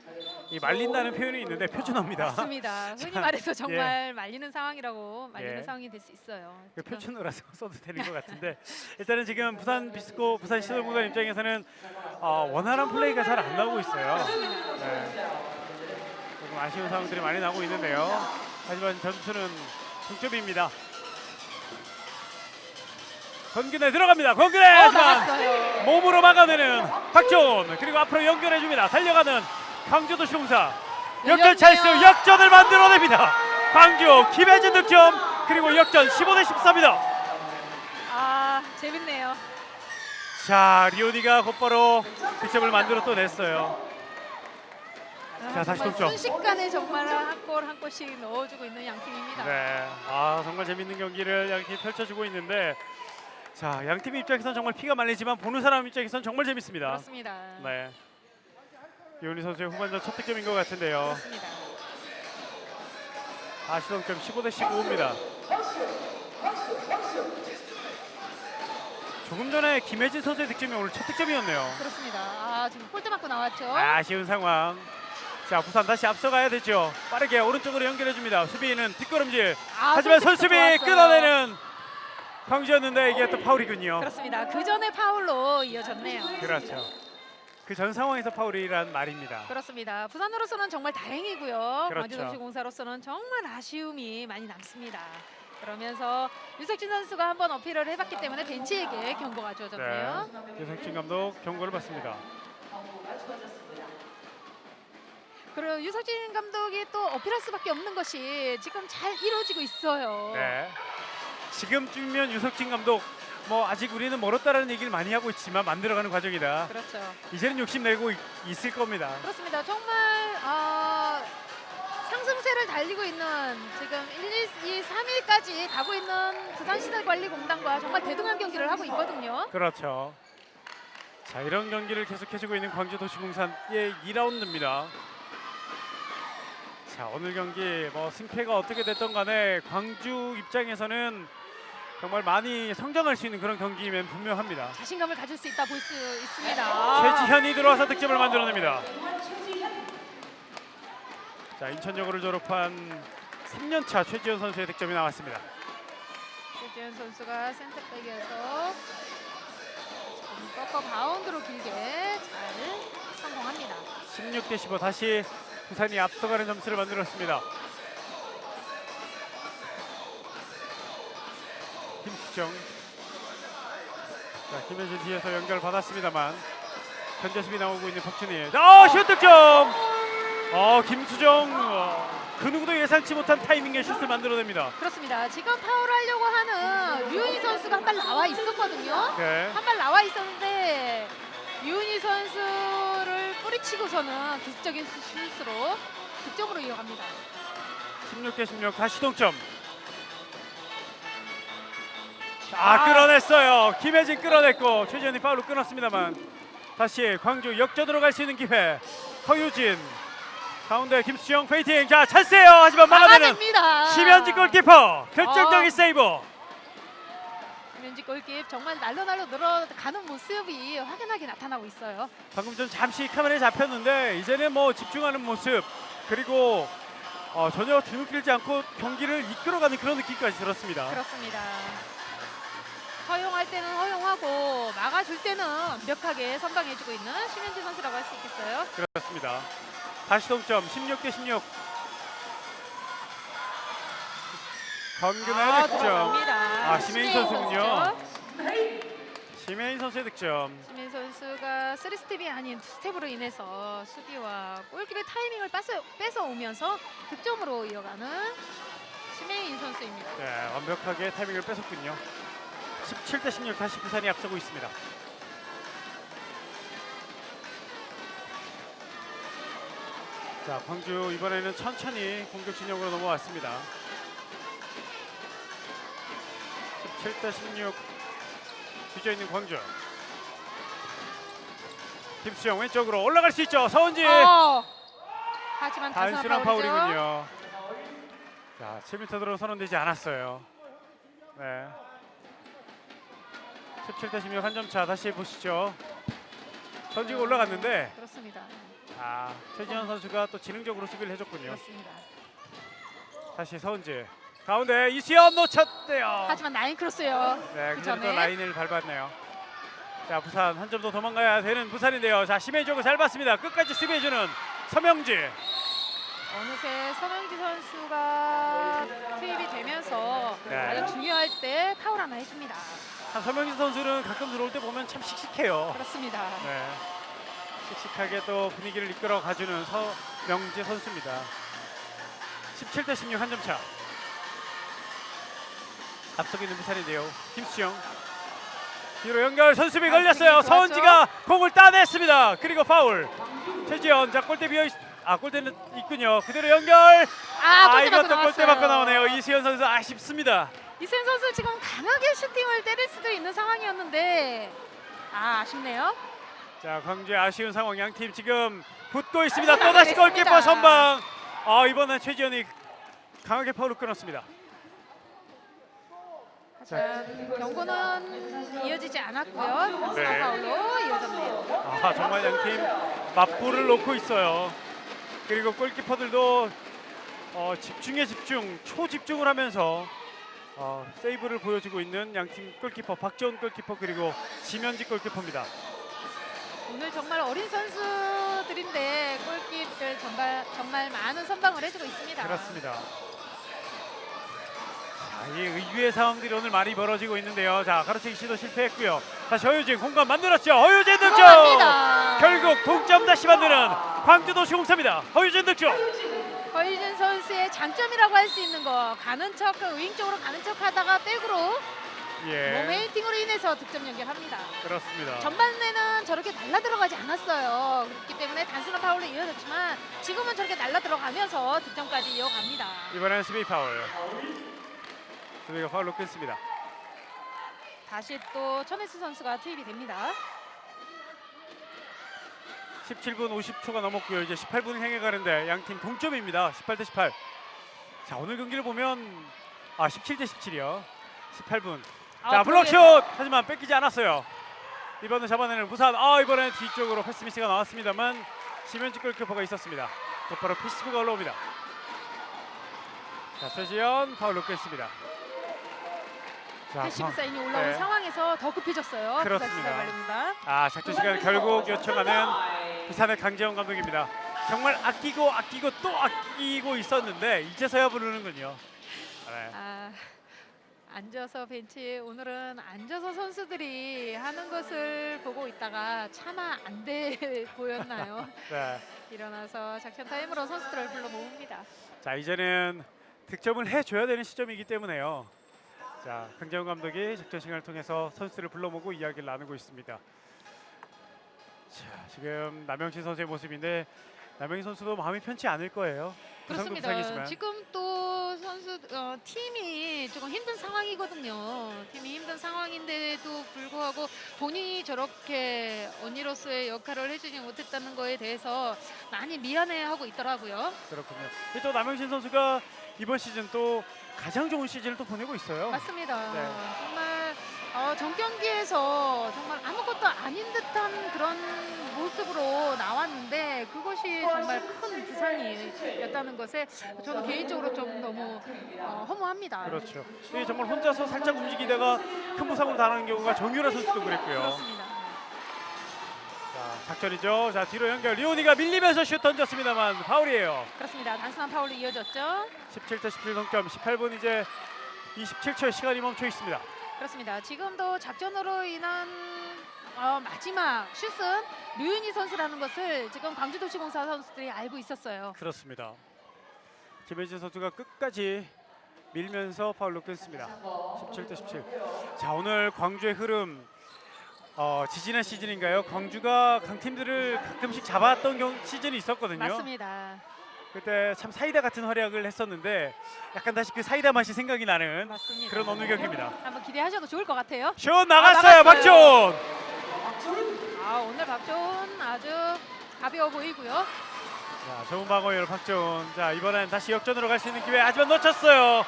이 말린다는 표현이 있는데 표준어입니다. 맞습니다. 흔히 자, 말해서 정말 말리는 상황이라고 말리는 예. 상황이 될 수 있어요. 그 지금. 표준어라서 써도 되는 것 같은데 일단은 지금 부산 비스코 부산 시설공단 입장에서는 원활한 플레이가 잘 안 나오고 있어요. 네. 조금 아쉬운 상황들이 많이 나오고 있는데요. 하지만 점수는 동점입니다. 권근혜 들어갑니다. 권근혜 하지만 나갔어요. 몸으로 막아내는 박지훈 그리고 앞으로 연결해줍니다. 달려가는 광주도시공사 역전 찬스 역전을 만들어냅니다. 광주 김혜진 득점 그리고 역전 15대 14입니다. 재밌네요. 자, 리오니가 곧바로 득점을 만들어 또 냈어요. 자, 다시 정말 동점. 순식간에 정말 한 골 한 골씩 넣어주고 있는 양 팀입니다. 네, 정말 재밌는 경기를 양팀이 펼쳐주고 있는데 자, 양팀 입장에서는 정말 피가 말리지만 보는 사람 입장에서는 정말 재밌습니다. 그렇습니다. 네, 리오니 선수의 후반전 첫 득점인 것 같은데요. 그렇습니다. 다시 동점 15대 15입니다. 조금 전에 김혜진 선수의 득점이 오늘 첫 득점이었네요. 그렇습니다. 지금 골대 맞고 나왔죠. 아쉬운 상황. 자, 부산 다시 앞서가야 되죠. 빠르게 오른쪽으로 연결해줍니다. 수비는 뒷걸음질. 하지만 선수비 끊어내는 광주였는데 이게 또 파울이군요. 그렇습니다. 그 전에 파울로 이어졌네요. 그렇죠. 그 전 상황에서 파울이란 말입니다. 그렇습니다. 부산으로서는 정말 다행이고요. 그렇죠. 광주도시공사로서는 정말 아쉬움이 많이 남습니다. 그러면서 유석진 선수가 한번 어필을 해봤기 때문에 벤치에게 경고가 주어졌네요. 유석진 감독 경고를 받습니다. 그리고 유석진 감독이 또 어필할 수밖에 없는 것이 지금 잘 이루어지고 있어요. 네. 지금쯤이면 유석진 감독 뭐 아직 우리는 멀었다라는 얘기를 많이 하고 있지만 만들어가는 과정이다. 그렇죠. 이제는 욕심내고 있을 겁니다. 그렇습니다. 정말 상승세를 달리고 있는 지금 1, 2, 3위까지 가고 있는 부산시설관리공단과 정말 대등한 경기를 하고 있거든요. 그렇죠. 자, 이런 경기를 계속해주고 있는 광주도시공사의 2라운드입니다. 자, 오늘 경기 뭐 승패가 어떻게 됐던 간에 광주 입장에서는 정말 많이 성장할 수 있는 그런 경기이면 분명합니다. 자신감을 가질 수 있다 볼 수 있습니다. 최지현이 들어와서 득점을 만들어냅니다. 자, 인천여고를 졸업한 3년차 최지현 선수의 득점이 나왔습니다. 최지현 선수가 센터백에서 지금 꺾어 바운드로 길게 잘 성공합니다. 16대 15 다시 부산이 앞서가는 점수를 만들었습니다. 김수정. 자, 김현진 뒤에서 연결 받았습니다만 견제 수비 나오고 있는 박준희. 슛 득점. 김수정 그 누구도 예상치 못한 타이밍의 슛을 만들어냅니다. 그렇습니다. 지금 파울하려고 하는 류은희 선수가 한 발 나와 있었거든요. 네. 한 발 나와 있었는데 류은희 선수를 뿌리치고서는 기습적인 슛으로 득점으로 이어갑니다. 16대 16 다시 동점. 끌어냈어요. 김혜진 끌어냈고 최지현이 파울로 끊었습니다만 다시 광주 역전으로 갈 수 있는 기회. 허유진 가운데 김수영 페이팅. 자, 찬스예요. 하지만 막아내는 막아냅니다. 심현지 골키퍼 결정적인 세이브. 심현지 골킵 정말 날로 늘어가는 모습이 확연하게 나타나고 있어요. 방금 전 잠시 카메라에 잡혔는데 이제는 뭐 집중하는 모습 그리고 전혀 주눅 들지 않고 경기를 이끌어가는 그런 느낌까지 들었습니다. 그렇습니다. 허용할 때는 허용하고 막아줄 때는 완벽하게 선방해주고 있는 심현지 선수라고 할 수 있겠어요. 그렇습니다. 다시 동점 16대 16. 권근아의 득점. 들어갑니다. 심혜인 선수군요. 선수죠. 심혜인 선수의 득점. 심혜인 선수가 3스텝이 아닌 2스텝으로 인해서 수비와 골키퍼의 타이밍을 뺏어오면서 득점으로 이어가는 심혜인 선수입니다. 네, 완벽하게 타이밍을 뺏었군요. 17대 16 다시 부산이 앞서고 있습니다. 자, 광주 이번에는 천천히 공격 진영으로 넘어왔습니다. 17대 16 뒤져 있는 광주. 김수영 왼쪽으로 올라갈 수 있죠. 서은지. 하지만 단순한 파울이죠. 파울이군요. 자, 7m대로 선언되지 않았어요. 네. 17대 16 한 점 차. 다시 보시죠. 선지가 올라갔는데 그렇습니다. 최지현 선수가 또 지능적으로 수비를 해줬군요. 그렇습니다. 다시 서은지 가운데 이수연 놓쳤대요. 하지만 라인 크로스요. 네, 그 그전에 또 전에 라인을 밟았네요. 자, 부산 한 점 더 도망가야 되는 부산인데요. 자, 심혜인 쪽을 잘 봤습니다. 끝까지 수비해주는 서명지. 어느새 서명지 선수가 투입이 되면서 네. 가장 중요할 때 파울 하나 해줍니다. 서명지 선수는 가끔 들어올 때 보면 참 씩씩해요. 그렇습니다. 네, 씩씩하게 또 분위기를 이끌어 가주는 서명지 선수입니다. 17대 16 한 점 차. 앞서고 있는 부산인데요. 김수영 뒤로 연결 선수비 걸렸어요. 좋았죠. 서은지가 공을 따냈습니다. 그리고 파울. 최지현 자 골대 골대는 있군요. 그대로 연결. 골대 이것도 맞고 골대 나왔어요. 맞고 나오네요. 이수연 선수 아쉽습니다. 이수연 선수 지금 강하게 슈팅을 때릴 수도 있는 상황이었는데 아쉽네요. 자, 광주의 아쉬운 상황. 양팀 지금 붙고 있습니다. 또다시 됐습니다. 골키퍼 선방. 이번엔 최지현이 강하게 파울을 끊었습니다. 하지만 경고는 이어지지 않았고요. 단순 네. 파울로 이어졌네요. 정말 양팀 맞불을 놓고 있어요. 그리고 골키퍼들도 집중에 집중, 초집중을 하면서 세이브를 보여주고 있는 양팀 골키퍼 박지원 골키퍼 그리고 심현지 골키퍼입니다. 오늘 정말 어린 선수들인데 골키를 정말 많은 선방을 해주고 있습니다. 그렇습니다. 자, 이 의외의 상황들이 오늘 많이 벌어지고 있는데요. 자, 가로채기 시도 실패했고요. 다시 허유진 공간 만들었죠. 허유진 득점. 들어갑니다. 결국 동점 다시 만드는 광주도시공사입니다. 허유진 득점. 허유진 선수의 장점이라고 할 수 있는 거 가는 척, 윙 쪽으로 가는 척 하다가 백으로 예, 모멘팅으로 인해서 득점 연결합니다. 그렇습니다. 전반에는 저렇게 날라 들어가지 않았어요. 그렇기 때문에 단순한 파울로 이어졌지만 지금은 저렇게 날라 들어가면서 득점까지 이어갑니다. 이번엔 수비 파울. 수비가 파울로 끊습니다. 다시 또 천혜수 선수가 투입이 됩니다. 17분 50초가 넘었고요. 이제 18분 향해 가는데 양팀 동점입니다. 18대 18. 자, 오늘 경기를 보면 17대 17이요. 18분. 자, 블록슛! 하지만 뺏기지 않았어요. 이번은 잡아내는 부산. 이번에는 뒤쪽으로 패스미스가 나왔습니다만 심현지 골키퍼가 있었습니다. 곧바로 피시브가 올라옵니다. 자, 최지현 파울로 깼습니다. 자, 패시브 사인이 올라온 네. 상황에서 더 급해졌어요. 그렇습니다. 부산 작전 시간 결국 요청하는 부산의 강재원 감독입니다. 정말 아끼고 또 아끼고 있었는데 이제서야 부르는군요. 네. 앉아서 벤치에 오늘은 앉아서 선수들이 하는 것을 보고 있다가 차마 안 돼 보였나요? 네. 일어나서 작전 타임으로 선수들을 불러 모읍니다. 자, 이제는 득점을 해줘야 되는 시점이기 때문에요. 자, 강재원 감독이 작전 시간을 통해서 선수들을 불러 모으고 이야기를 나누고 있습니다. 자, 지금 남영신 선수의 모습인데 남영신 선수도 마음이 편치 않을 거예요. 부상도 그렇습니다. 부상이지만. 지금 또 선수 팀이 조금 힘든 상황이거든요. 팀이 힘든 상황인데도 불구하고 본인이 저렇게 언니로서의 역할을 해주지 못했다는 거에 대해서 많이 미안해하고 있더라고요. 그렇군요. 또 남영신 선수가 이번 시즌 또 가장 좋은 시즌을 또 보내고 있어요. 맞습니다. 네. 정말 전 경기에서 정말 아무것도 아닌 듯한 그런 모습으로 나왔는데 그것이 정말 큰 부상이었다는 것에 저는 개인적으로 좀 너무 허무합니다. 그렇죠. 이 정말 혼자서 살짝 움직이다가 큰 부상으로 당하는 경우가 정유라 선수도 그랬고요. 그렇습니다. 자, 작전이죠. 자, 뒤로 연결. 리오니가 밀리면서 슛 던졌습니다만 파울이에요. 그렇습니다. 단순한 파울로 이어졌죠. 17대 17 동점. 18분 이제 27초의 시간이 멈춰 있습니다. 그렇습니다. 지금도 작전으로 인한 마지막 슛은 류윤희 선수라는 것을 지금 광주도시공사 선수들이 알고 있었어요. 그렇습니다. 김혜진 선수가 끝까지 밀면서 파울로 끊습니다. 17대 17. 자, 오늘 광주의 흐름 지지난 시즌인가요? 광주가 강팀들을 가끔씩 잡았던 시즌이 있었거든요. 맞습니다. 그때 참 사이다 같은 활약을 했었는데 약간 다시 그 사이다 맛이 생각이 나는 맞습니다. 그런 오늘 경기입니다. 한번 기대하셔도 좋을 것 같아요. 슛 나갔어요. 나갔어요. 박지훈. 오늘 박지훈 아주 가벼워 보이고요. 자, 좋은 방어율 박지훈. 자, 이번엔 다시 역전으로 갈 수 있는 기회 하지만 놓쳤어요.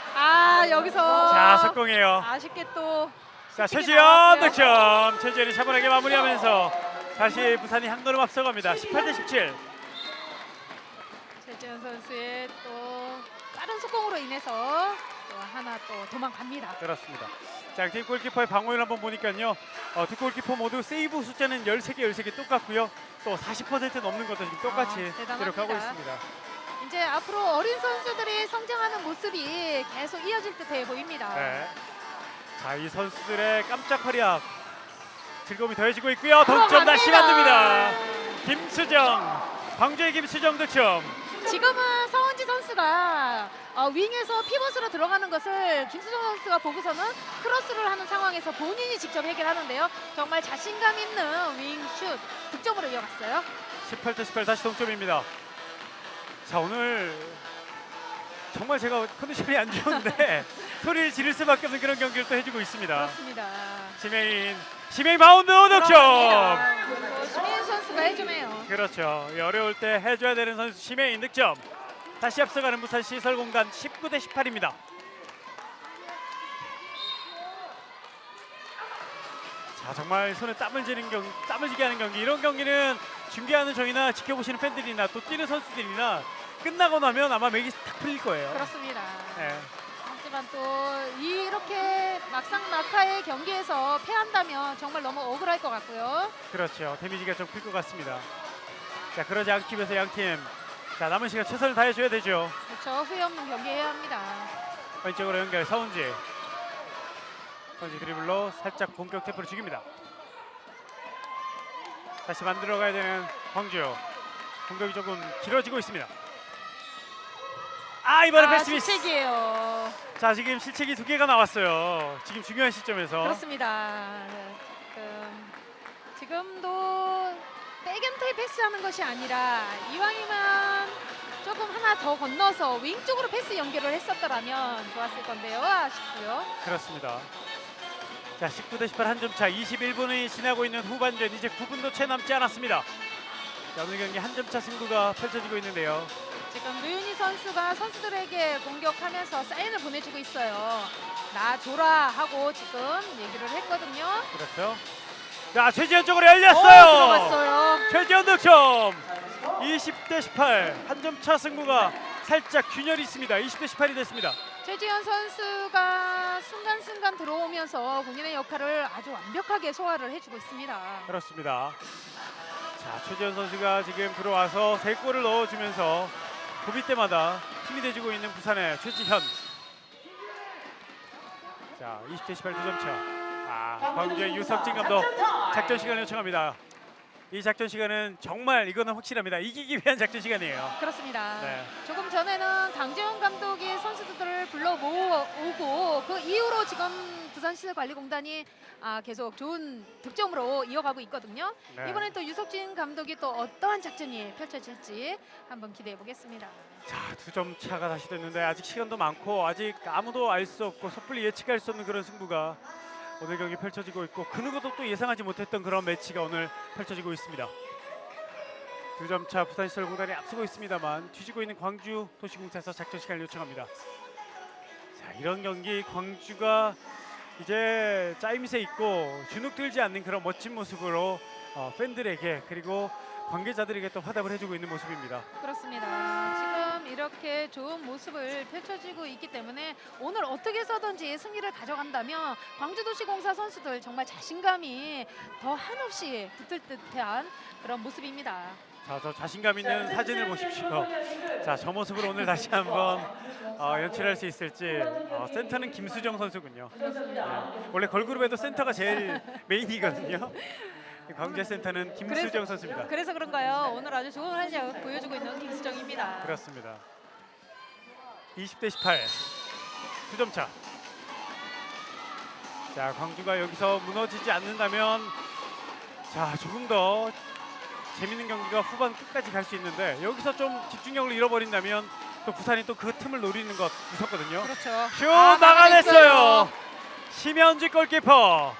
여기서 자, 석공이에요. 아쉽게 또 자, 슈팅이 최지현 나왔고요. 득점. 최지현이 차분하게 마무리하면서 다시 부산이 한 걸음 앞서갑니다. 18대 17. 최지현 선수의 또 빠른 속공으로 인해서 또 하나 또 도망갑니다. 그렇습니다. 자, 팀 골키퍼의 방어율 한번 보니까요. 두 골키퍼 모두 세이브 숫자는 13개 똑같고요. 또 40% 넘는 것도 지금 똑같이 대단합니다. 기록하고 있습니다. 이제 앞으로 어린 선수들이 성장하는 모습이 계속 이어질 듯해 보입니다. 네. 자, 이 선수들의 깜짝 활약 즐거움이 더해지고 있고요. 동점 다시 만듭니다. 김수정. 광주의 김수정 득점. 지금은 서원지 선수가 윙에서 피벗으로 들어가는 것을 김수정 선수가 보고서는 크로스를 하는 상황에서 본인이 직접 해결하는데요. 정말 자신감 있는 윙슛 득점으로 이어갔어요. 18대 18 다시 동점입니다. 자, 오늘 정말 제가 컨디션이 안 좋은데 소리를 지를 수밖에 없는 그런 경기를 또 해주고 있습니다. 그렇습니다. 심혜인 바운드 득점. 심혜인 선수가 해주네요. 그렇죠. 이 어려울 때 해줘야 되는 선수 심혜인 득점. 다시 앞서가는 부산 시설공단 19대 18입니다. 자, 정말 손에 땀을 쥐게 하는 경기. 이런 경기는 중계하는 저희나 지켜보시는 팬들이나 또 뛰는 선수들이나 끝나고 나면 아마 맥이 탁 풀릴 거예요. 그렇습니다. 네. 하지만 또 이렇게 막상 막하의 경기에서 패한다면 정말 너무 억울할 것 같고요. 그렇죠. 데미지가 좀 클 것 같습니다. 자, 그러지 않기 위해서 양팀 자, 남은 시간 최선을 다해줘야 되죠. 그렇죠. 후회 없는 경기해야 합니다. 왼쪽으로 연결 서운지. 서운지 드리블로 살짝 본격 템포를 죽입니다. 다시 만들어가야 되는 광주. 공격이 조금 길어지고 있습니다. 아, 이번에 패스 미스. 실책이에요. 자, 지금 실책이 2개가 나왔어요. 지금 중요한 시점에서. 그렇습니다. 지금도 백앤테이 패스하는 것이 아니라 이왕이면 조금 하나 더 건너서 윙 쪽으로 패스 연결을 했었더라면 좋았을 건데요. 아쉽고요. 그렇습니다. 자, 19대18 한 점 차. 21분이 지나고 있는 후반전. 이제 9분도 채 남지 않았습니다. 자, 오늘 경기 한 점 차 승부가 펼쳐지고 있는데요. 지금 류윤희 선수가 선수들에게 공격하면서 사인을 보내주고 있어요. 나 줘라 하고 지금 얘기를 했거든요. 그렇죠. 자, 최지현 쪽으로 열렸어요. 들어갔어요. 최지현 득점. 20대18 한 점 차 승부가 살짝 균열이 있습니다. 20대18이 됐습니다. 최지현 선수가 순간순간 들어오면서 본인의 역할을 아주 완벽하게 소화를 해주고 있습니다. 그렇습니다. 자, 최지현 선수가 지금 들어와서 3골을 넣어주면서 고비 때마다 힘이 돼주고 있는 부산의 최지현. 자, 20대18 2점 차. 아, 광주의 유석진 감독 작전 시간을 요청합니다. 이 작전 시간은 정말 이거는 확실합니다. 이기기 위한 작전 시간이에요. 그렇습니다. 네. 조금 전에는 강재훈 감독이 선수들을 불러 모으고 그 이후로 지금 부산시설관리공단이 계속 좋은 득점으로 이어가고 있거든요. 네. 이번엔 또 유석진 감독이 또 어떠한 작전이 펼쳐질지 한번 기대해 보겠습니다. 자, 2점 차가 다시 됐는데 아직 시간도 많고 아직 아무도 알 수 없고 섣불리 예측할 수 없는 그런 승부가 오늘 경기 펼쳐지고 있고 그 누구도 또 예상하지 못했던 그런 매치가 오늘 펼쳐지고 있습니다. 2점 차 부산시설공단이 앞서고 있습니다만 뒤지고 있는 광주 도시공사에서 작전 시간을 요청합니다. 자, 이런 경기 광주가 이제 짜임새 있고 주눅 들지 않는 그런 멋진 모습으로 팬들에게 그리고 관계자들에게 또 화답을 해주고 있는 모습입니다. 그렇습니다. 지금 이렇게 좋은 모습을 펼쳐지고 있기 때문에 오늘 어떻게 해서든지 승리를 가져간다면 광주도시공사 선수들 정말 자신감이 더 한없이 붙을 듯한 그런 모습입니다. 자, 저 자신감 있는 사진을 보십시오. 자, 저 모습으로 오늘 다시 한번 연출할 수 있을지. 센터는 김수정 선수군요. 네. 원래 걸그룹에도 센터가 제일 메인이거든요. 광주의 센터는 김수정 선수입니다. 그래서 그런가요? 오늘 아주 좋은 활약 보여주고 있는 김수정입니다. 그렇습니다. 20대18 2점 차. 자, 광주가 여기서 무너지지 않는다면 자, 조금 더 재밌는 경기가 후반 끝까지 갈 수 있는데 여기서 좀 집중력을 잃어버린다면 또 부산이 또 그 틈을 노리는 것 무섭거든요. 그렇죠. 슛 막아냈어요. 심현지 골키퍼.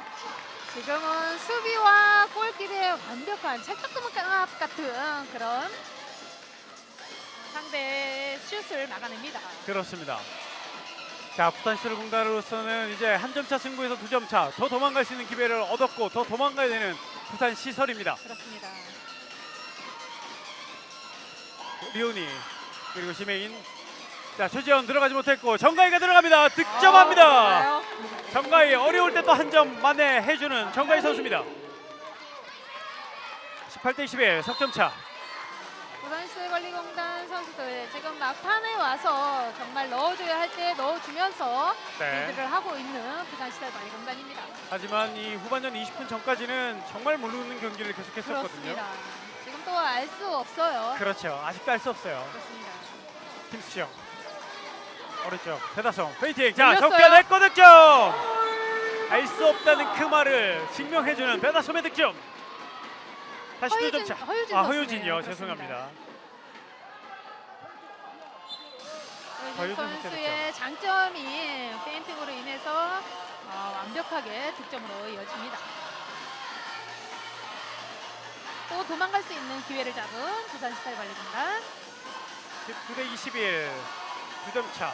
지금은 수비와 골길의 완벽한 찰떡궁합 같은 그런 상대의 슛을 막아냅니다. 그렇습니다. 자, 부산시설공단으로서는 이제 한 점 차 승부에서 2점 차 더 도망갈 수 있는 기회를 얻었고 더 도망가야 되는 부산시설입니다. 그렇습니다. 리오니 그리고 심혜인. 자, 최지현 들어가지 못했고 정가희가 들어갑니다. 득점합니다. 정가희 어려울 때 또 한 점 만회해주는 정가희 선수입니다. 18대21 석점 차. 부산시설관리공단 선수들 지금 막판에 와서 정말 넣어줘야 할 때 넣어주면서 네. 리드를 하고 있는 부산시설관리공단입니다. 하지만 이 후반전 20분 전까지는 정말 모르는 경기를 계속했었거든요. 그렇습니다. 지금 또 알 수 없어요. 그렇죠. 아직도 알 수 없어요. 그렇습니다. 김수정 오른쪽 배다성 페이팅. 자, 열렸어요. 적게 냈고 득점. 알 수 없다는 그 말을 증명해주는 배다솜의 득점. 다시 2점 차. 허유진 허유진이요. 선수네요. 죄송합니다. 허유진 허유진 선수의 장점이 페인팅으로 인해서 완벽하게 득점으로 이어집니다. 또 도망갈 수 있는 기회를 잡은 부산시설관리공단. 19대21 2점 차.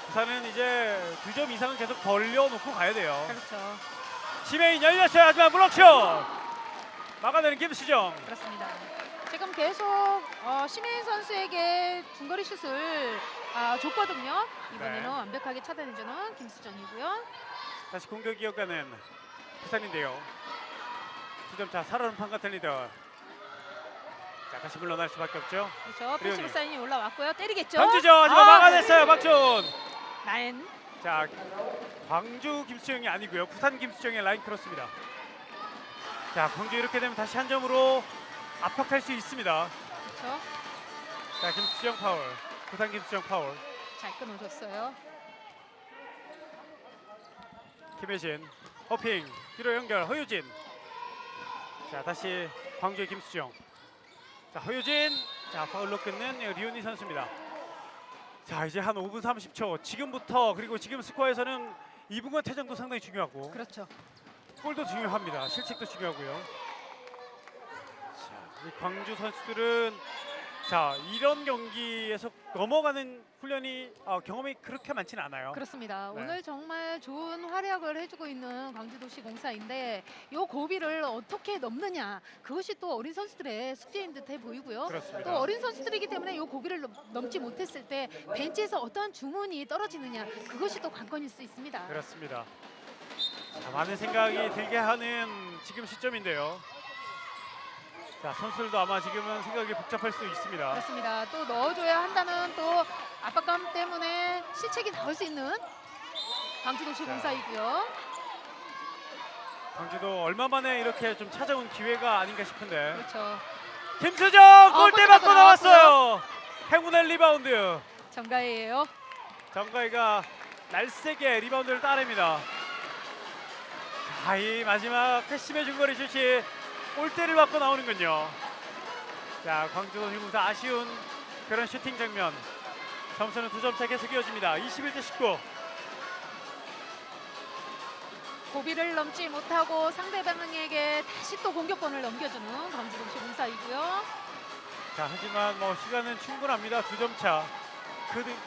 부산은 이제 2점 이상은 계속 벌려놓고 가야 돼요. 그렇죠. 심혜인 열렸어요. 하지만 블록슛 막아내는 김수정. 그렇습니다. 지금 계속 심혜인 선수에게 중거리 슛을 줬거든요. 이번에는 네. 완벽하게 차단해주는 김수정이고요. 다시 공격 이어가는 부산인데요. 2점차 살아남판 같은 리더. 자, 다시 물러날 수밖에 없죠. 그렇죠. 리오니. 패시브 사인이 올라왔고요. 때리겠죠. 던지죠. 하지만 막아냈어요. 박준. 나인. 자, 광주 김수정이 아니고요. 부산 김수정의 라인 크로스입니다. 자, 광주 이렇게 되면 다시 한 점으로 압박할 수 있습니다. 그렇죠. 자, 김수정 파울. 부산 김수정 파울. 잘 끊어줬어요. 김혜진 호핑 뒤로 연결 허유진. 자, 다시 광주의 김수정. 자, 허유진. 자, 파울로 끊는 리오니 선수입니다. 자, 이제 한 5분 30초 지금부터, 그리고 지금 스코어에서는 2분간 퇴장도 상당히 중요하고 그렇죠. 골도 중요합니다. 실책도 중요하고요. 자, 이 광주 선수들은 자, 이런 경기에서 넘어가는 훈련이 경험이 그렇게 많지는 않아요. 그렇습니다. 네. 오늘 정말 좋은 활약을 해주고 있는 광주도시공사인데 요 고비를 어떻게 넘느냐, 그것이 또 어린 선수들의 숙제인 듯해 보이고요. 그렇습니다. 또 어린 선수들이기 때문에 요 고비를 넘지 못했을 때 벤치에서 어떤 주문이 떨어지느냐, 그것이 또 관건일 수 있습니다. 그렇습니다. 자, 많은 생각이 들게 하는 지금 시점인데요. 자, 선수들도 아마 지금은 생각이 복잡할 수 있습니다. 그렇습니다. 또 넣어줘야 한다는 또 압박감 때문에 실책이 나올 수 있는 광주도시공사이고요. 광주도 얼마 만에 이렇게 좀 찾아온 기회가 아닌가 싶은데 그렇죠. 김수정 골대 골대 맞고 맞고 나왔어요. 행운의 리바운드. 정가희예요. 정가희가 날쌔게 리바운드를 따냅니다. 자, 이 마지막 패심의 중거리 슛이 골대를 맞고 나오는군요. 자, 광주도시공사 아쉬운 그런 슈팅 장면. 점수는 2점 차 계속 이어집니다. 21대 19. 고비를 넘지 못하고 상대방에게 다시 또 공격권을 넘겨주는 광주도시공사이고요. 자, 하지만 뭐 시간은 충분합니다. 2점 차.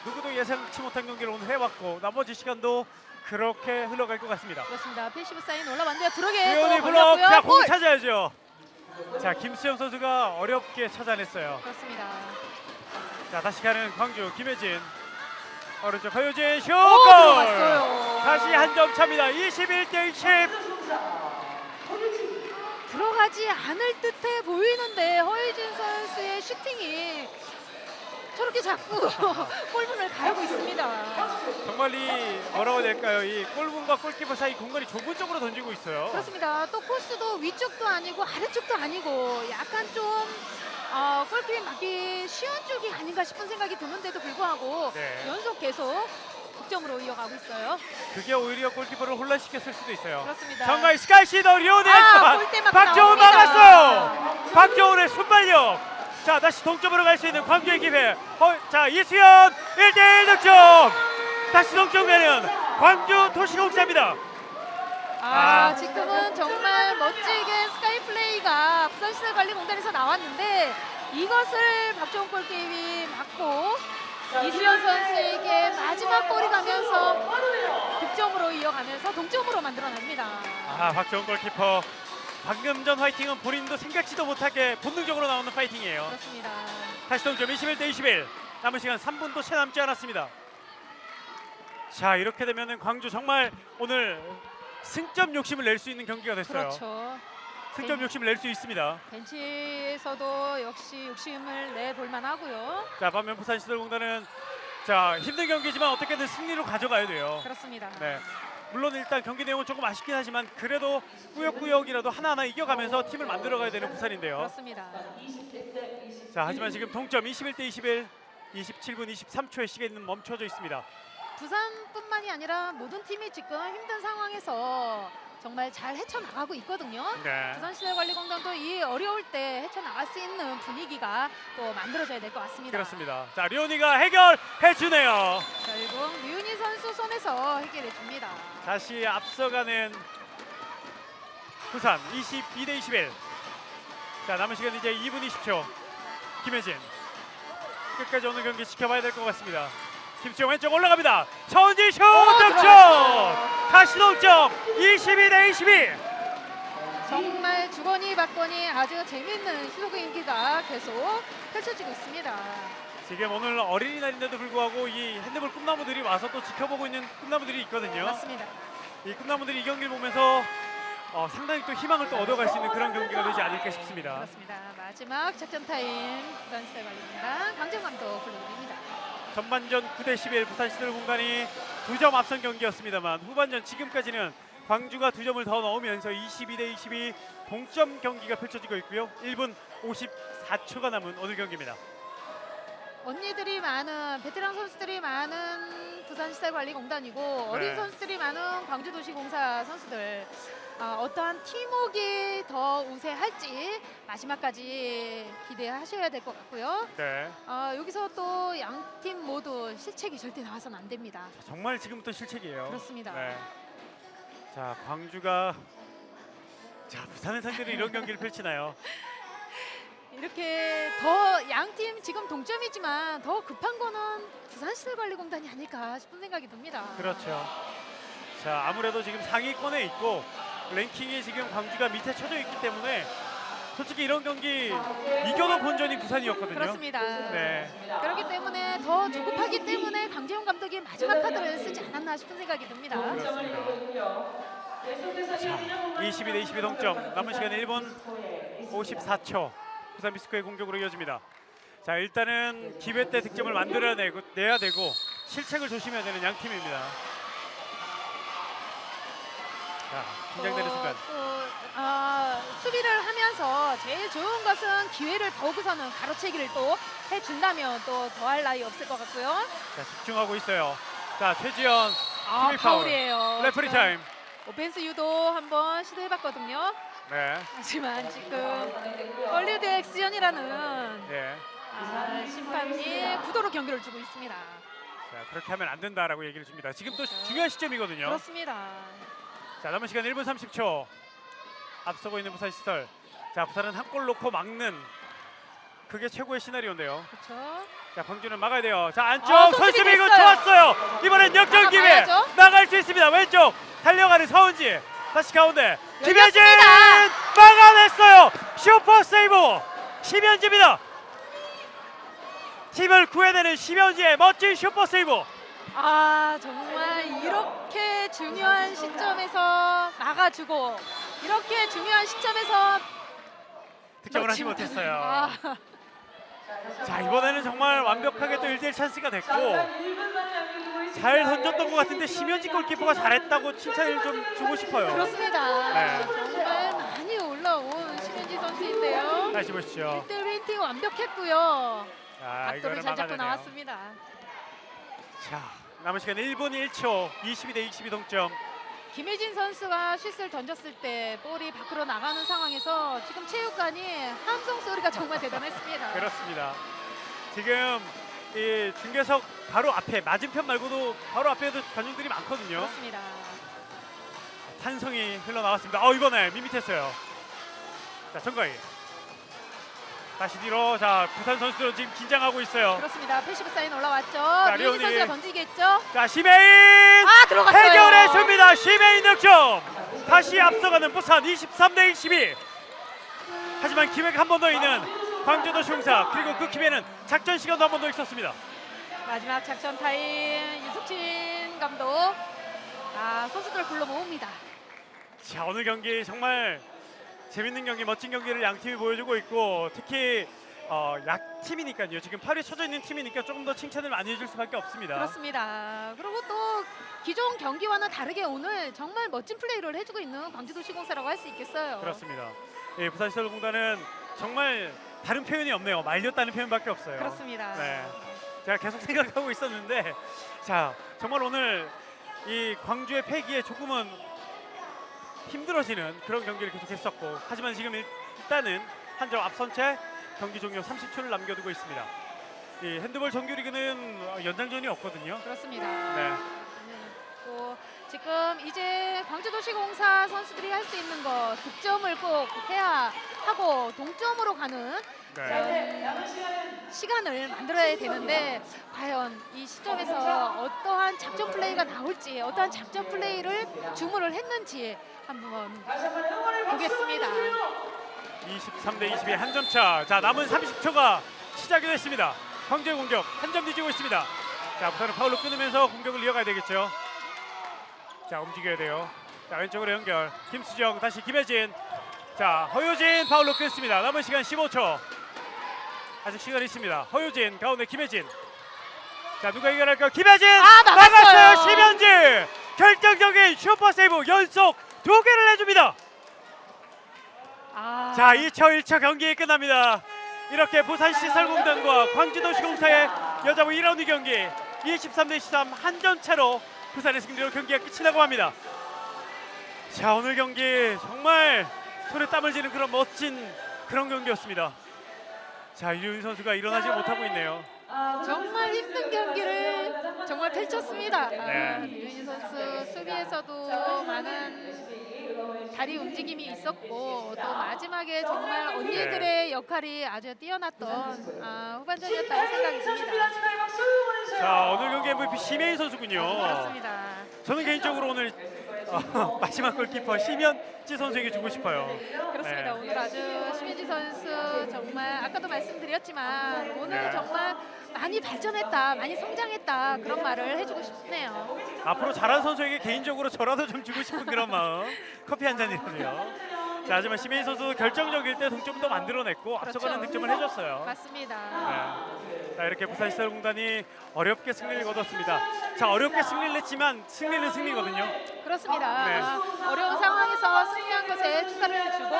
누구도 예상치 못한 경기를 오늘 해왔고 나머지 시간도 그렇게 흘러갈 것 같습니다. 그렇습니다. 패시브 사인 올라왔는데요. 들어게 리오니 또 블록. 자, 걸렸고요. 공 골! 찾아야죠. 자, 김수영 선수가 어렵게 찾아냈어요. 그렇습니다. 자, 다시 가는 광주 김혜진. 오른쪽 허유진 슛! 오, 골! 들어갔어요. 다시 한 점 차입니다. 21대 20. 들어가지 않을 듯해 보이는데 허유진 선수의 슈팅이 저렇게 자꾸 골문을 가르고 있습니다. 정말 이 뭐라고 해야 될까요? 이 골문과 골키퍼 사이 공간이 좁은 쪽으로 던지고 있어요. 그렇습니다. 또 코스도 위쪽도 아니고 아래쪽도 아니고 약간 좀 골키에 맞기 쉬운 쪽이 아닌가 싶은 생각이 드는데도 불구하고 네. 연속 계속 득점으로 이어가고 있어요. 그게 오히려 골키퍼를 혼란시켰을 수도 있어요. 그렇습니다. 정가희 스카이 시도 리오니 골대 맞고 박정훈 나옵니다. 막았어요. 박정훈의 순발력. 자, 다시 동점으로 갈 수 있는 광주의 기회. 자, 이수연 1대1 득점. 다시 동점되는 광주 도시공사입니다. 지금은 정말 멋지게 스카이 플레이가 부산시설관리공단에서 나왔는데 이것을 박정훈 골키퍼이 맞고 이수연 선수에게 마지막 골이 가면서 득점으로 이어가면서 동점으로 만들어냅니다. 박정훈 골키퍼. 방금 전 화이팅은 본인도 생각지도 못하게 본능적으로 나오는 파이팅이에요. 그렇습니다. 다시 동점 21대 21. 남은 시간 3분도 채 남지 않았습니다. 자, 이렇게 되면은 광주 정말 오늘 승점 욕심을 낼 수 있는 경기가 됐어요. 그렇죠. 승점 욕심을 낼 수 있습니다. 벤치에서도 역시 욕심을 내볼 만하고요. 자, 반면 부산시설공단은 자, 힘든 경기지만 어떻게든 승리로 가져가야 돼요. 그렇습니다. 네. 물론 일단 경기 내용은 조금 아쉽긴 하지만 그래도 꾸역꾸역이라도 하나하나 이겨가면서 팀을 만들어가야 되는 부산인데요. 그렇습니다. 자, 하지만 지금 동점 21대 21, 27분 23초의 시계는 멈춰져 있습니다. 부산뿐만이 아니라 모든 팀이 지금 힘든 상황에서 정말 잘 헤쳐나가고 있거든요. 네. 부산시설관리공단도 이 어려울 때 헤쳐나갈 수 있는 분위기가 또 만들어져야 될 것 같습니다. 그렇습니다. 자, 리오니가 해결해 주네요. 결국 류은희 선수 손에서 해결해 줍니다. 다시 앞서가는 부산 22대 21. 자, 남은 시간 이제 2분 20초. 김혜진 끝까지 오늘 경기 지켜봐야 될 것 같습니다. 김수영 왼쪽 올라갑니다. 천지 슛 득점. 다시 동점 22대 22. 정말 주거니 받거니 아주 재밌는 시소 경기가 계속 펼쳐지고 있습니다. 지금 오늘 어린이날인데도 불구하고 이 핸드볼 꿈나무들이 와서 또 지켜보고 있는 꿈나무들이 있거든요. 맞습니다. 이 꿈나무들이 이 경기를 보면서 상당히 또 희망을 또 얻어갈 수 있는 그런 경기가 되지 않을까 싶습니다. 그렇습니다. 마지막 작전 타임 부산시설관리공단 강정 감독 불러드립니다. 전반전 9대11 부산시설 공단이 2점 앞선 경기였습니다만 후반전 지금까지는 광주가 2점을 더 넣으면서 22대22 동점 경기가 펼쳐지고 있고요. 1분 54초가 남은 오늘 경기입니다. 언니들이 많은 베테랑 선수들이 많은 부산시설관리공단이고 어린 네. 선수들이 많은 광주도시공사 선수들 어떠한 팀워크가 더 우세할지 마지막까지 기대하셔야 될 것 같고요. 네. 여기서 또 양 팀 모두 실책이 절대 나와서는 안 됩니다. 정말 지금부터 실책이에요. 그렇습니다. 네. 자, 광주가 부산의 상대로 이런 경기를 펼치나요? 이렇게 더 양 팀 지금 동점이지만 더 급한 거는 부산시설관리공단이 아닐까 싶은 생각이 듭니다. 그렇죠. 자, 아무래도 지금 상위권에 있고 랭킹이 지금 광주가 밑에 쳐져 있기 때문에 솔직히 이런 경기 이겨도 본전이 부산이었거든요. 그렇습니다. 네. 그렇기 때문에 더 조급하기 때문에 강재용 감독이 마지막 카드를 쓰지 않았나 싶은 생각이 듭니다. 그렇습니다. 자, 22대22 동점. 남은 시간 1분 54초. 부산 비스코의 공격으로 이어집니다. 자, 일단은 기회 때 득점을 만들어내야 되고 실책을 조심해야 되는 양 팀입니다. 자, 긴장되는 순간. 수비를 하면서 제일 좋은 것은 기회를 더욱서는 가로채기를 또 해준다면 또 더할 나위 없을 것 같고요. 자, 집중하고 있어요. 자, 최지연 수비 파울. 파울이에요. 레프리 지금 타임. 오펜스 유도 한번 시도해봤거든요. 네. 하지만 지금 헐리우드 액션이라는 네. 심판이 구도로 경기를 주고 있습니다. 자, 그렇게 하면 안 된다라고 얘기를 줍니다. 지금 또 중요한 시점이거든요. 그렇습니다. 자, 남은 시간 1분 30초. 앞서고 있는 부산시설. 자, 부산은 한 골 넣고 막는 그게 최고의 시나리오인데요. 그렇죠. 자, 광주는 막아야 돼요. 자, 안쪽 손수비 선수비 이거 됐어요. 좋았어요. 이번엔 역전 기회. 나가봐야죠. 나갈 수 있습니다. 왼쪽 달려가는 서은지. 다시 가운데 김혜진 열렸습니다. 막아냈어요. 슈퍼 세이브 심현지입니다. 팀을 구해내는 심현지의 멋진 슈퍼 세이브. 정말 이렇게 중요한 시점에서 막아주고 이렇게 중요한 시점에서 득점을 하지 넣지 못했어요. 못하는- 자, 이번에는 정말 완벽하게 또 1대1 찬스가 됐고 잘 던졌던 것 같은데 심현지 골키퍼가 잘했다고 칭찬을 좀 주고 싶어요. 그렇습니다. 네. 정말 많이 올라온 심현지 선수인데요. 다시 보시죠. 1대1 윈팅 완벽했고요. 자, 각도를 이거를 잘 잡고 막아내네요. 나왔습니다. 자, 남은 시간 1분 1초. 22대22 동점. 김혜진 선수가 슛을 던졌을 때 볼이 밖으로 나가는 상황에서 지금 체육관이 함성 소리가 정말 대단했습니다. 그렇습니다. 지금 이 중계석 바로 앞에 맞은편 말고도 바로 앞에도 관중들이 많거든요. 그렇습니다. 탄성이 흘러나왔습니다. 이번에 밋밋했어요. 자, 정가희. 다시 뒤로. 자, 부산 선수들은 지금 긴장하고 있어요. 그렇습니다. 패시브 사인 올라왔죠. 리온이 리온이. 선수가 던지겠죠. 자, 시메인 들어갔어요. 해결했습니다. 시메인 득점. 다시 앞서가는 부산 23대22. 하지만 기회가 한 번 더 있는 광주도시공사. 그리고 그 기회는 작전 시간도 한 번 더 있었습니다. 마지막 작전 타임 이숙진 감독 선수들 불러 모읍니다. 자, 오늘 경기 정말 재밌는 경기, 멋진 경기를 양 팀이 보여주고 있고 특히 약팀이니까요. 지금 8위에 쳐져 있는 팀이니까 조금 더 칭찬을 많이 해줄 수밖에 없습니다. 그렇습니다. 그리고 또 기존 경기와는 다르게 오늘 정말 멋진 플레이를 해주고 있는 광주도시공사라고 할 수 있겠어요. 그렇습니다. 예, 부산시설공단은 정말 다른 표현이 없네요. 말렸다는 표현밖에 없어요. 그렇습니다. 네, 제가 계속 생각하고 있었는데 자, 정말 오늘 이 광주의 패기에 조금은 힘들어지는 그런 경기를 계속했었고 하지만 지금 일단은 한 점 앞선 채 경기 종료 30초를 남겨두고 있습니다. 이 핸드볼 정규리그는 연장전이 없거든요. 그렇습니다. 네. 또 지금 이제 광주도시공사 선수들이 할 수 있는 거 득점을 꼭 해야 하고 동점으로 가는 네. 시간을 만들어야 되는데 과연 이 시점에서 어떠한 어떠한 작전 플레이가 나올지, 어떠한 작전 플레이를 주문을 했는지 한번 보겠습니다. 23대 22 한 점 차. 자, 남은 30초가 시작이 됐습니다. 광주의 공격 한 점 뒤지고 있습니다. 자, 부산은 파울로 끊으면서 공격을 이어가야 되겠죠. 자, 움직여야 돼요. 자, 왼쪽으로 연결. 김수정 다시 김혜진. 자, 허효진 파울로 끊습니다. 남은 시간 15초. 아직 시간이 있습니다. 허효진 가운데 김혜진. 자, 누가 해결할까요? 김혜진 막았어요. 심현지 결정적인 슈퍼 세이브 연속 2개를 내줍니다. 자, 1차 경기 끝납니다. 이렇게 부산시설공단과 광주도시공사의 여자부 1라운드 경기 23대 13 한 점 차로 부산의 승리로 경기가 끝이 나고 합니다. 자, 오늘 경기 정말 손에 땀을 쥐는 그런 멋진 그런 경기였습니다. 자, 이윤 선수가 일어나지 못하고 있네요. 정말 힘든 경기를 정말 펼쳤습니다. 네. 유인 선수 수비에서도 많은 다리 움직임이 있었고, 또 마지막에 정말 언니들의 역할이 아주 뛰어났던 후반전이었다고 생각이 듭니다. 자, 오늘 경기 MVP 심혜인 선수군요. 그렇습니다. 저는 개인적으로 오늘 마지막 골키퍼 심현지 선수에게 주고 싶어요. 그렇습니다. 네. 오늘 아주 심혜지 선수 정말 아까도 말씀드렸지만 오늘 네. 정말 많이 발전했다, 많이 성장했다, 그런 말을 해주고 싶네요. 앞으로 잘한 선수에게 개인적으로 저라도 좀 주고 싶은 그런 마음. 커피 한 잔이라도요. 자, 하지만 심혜인 선수 결정적일 때 동점도 만들어냈고 앞서가는 그렇죠. 득점을 해줬어요. 맞습니다. 네. 자, 이렇게 부산시설공단이 어렵게 승리를 거뒀습니다. 자, 어렵게 승리를 냈지만 승리는 승리거든요. 그렇습니다. 네. 어려운 상황에서 승리한 것에 축하를 주고,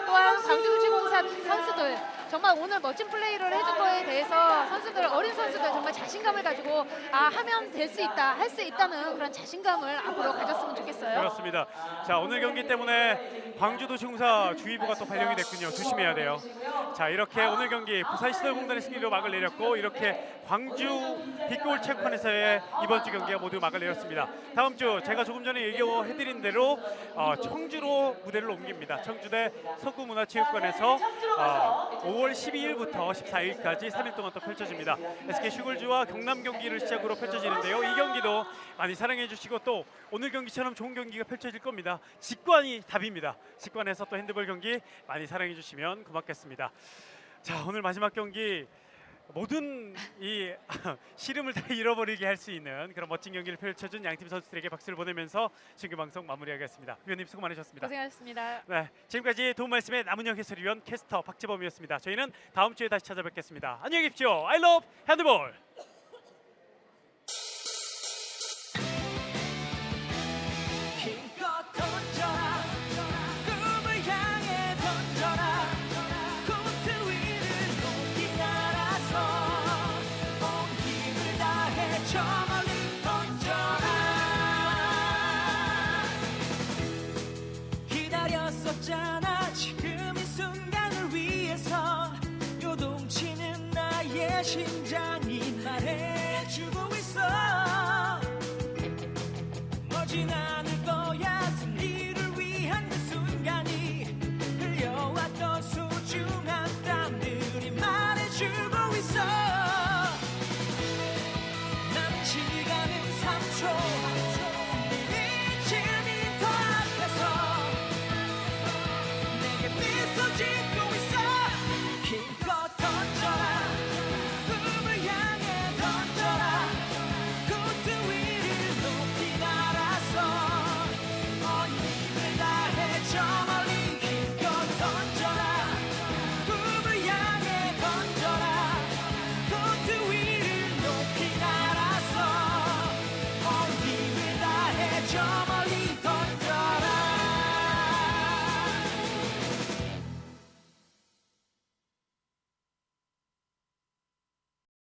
또한 광주도시공사 선수들 정말 오늘 멋진 플레이를 해준 거에 대해서 선수들, 어린 선수들 정말 자신감을 가지고 하면 될 수 있다, 할 수 있다는 그런 자신감을 앞으로 가졌으면 좋겠어요. 그렇습니다. 자, 오늘 경기 때문에 광주도시공사 주의보가 또 발령이 됐군요. 조심해야 돼요. 자, 이렇게 오늘 경기 부산시설공단의 승리로 막을 내렸고, 이렇게 광주 빅골 체육관에서의 이번 주 경기가 모두 막을 내렸습니다. 다음 주 제가 조금 전에 얘기해드린 대로 청주로 무대를 옮깁니다. 청주 대 서구문화체육관에서 5월 12일부터 14일까지 3일 동안 또 펼쳐집니다. SK 슈글즈와 경남 경기를 시작으로 펼쳐지는데요. 이 경기도 많이 사랑해 주시고, 또 오늘 경기처럼 좋은 경기가 펼쳐질 겁니다. 직관이 답입니다. 직관에서 또 핸드볼 경기 많이 사랑해 주시면 고맙겠습니다. 자, 오늘 마지막 경기 모든 이 시름을 다 잃어버리게 할 수 있는 그런 멋진 경기를 펼쳐준 양팀 선수들에게 박수를 보내면서 신규 방송 마무리하겠습니다. 위원님 수고 많으셨습니다. 고생하셨습니다. 네, 지금까지 도움 말씀의 남은영 해설위원, 캐스터 박재범이었습니다. 저희는 다음 주에 다시 찾아뵙겠습니다. 안녕히 계십시오. I love 핸드볼. 힘껏 던져라, 꿈을 향해 던져라, 코트 위를 높이 날아서 온 힘을 다해 저 멀리 던져라. 기다렸었잖아, 지금 이 순간을 위해서. 요동치는 나의 심장이 말해주고 있어. 멋진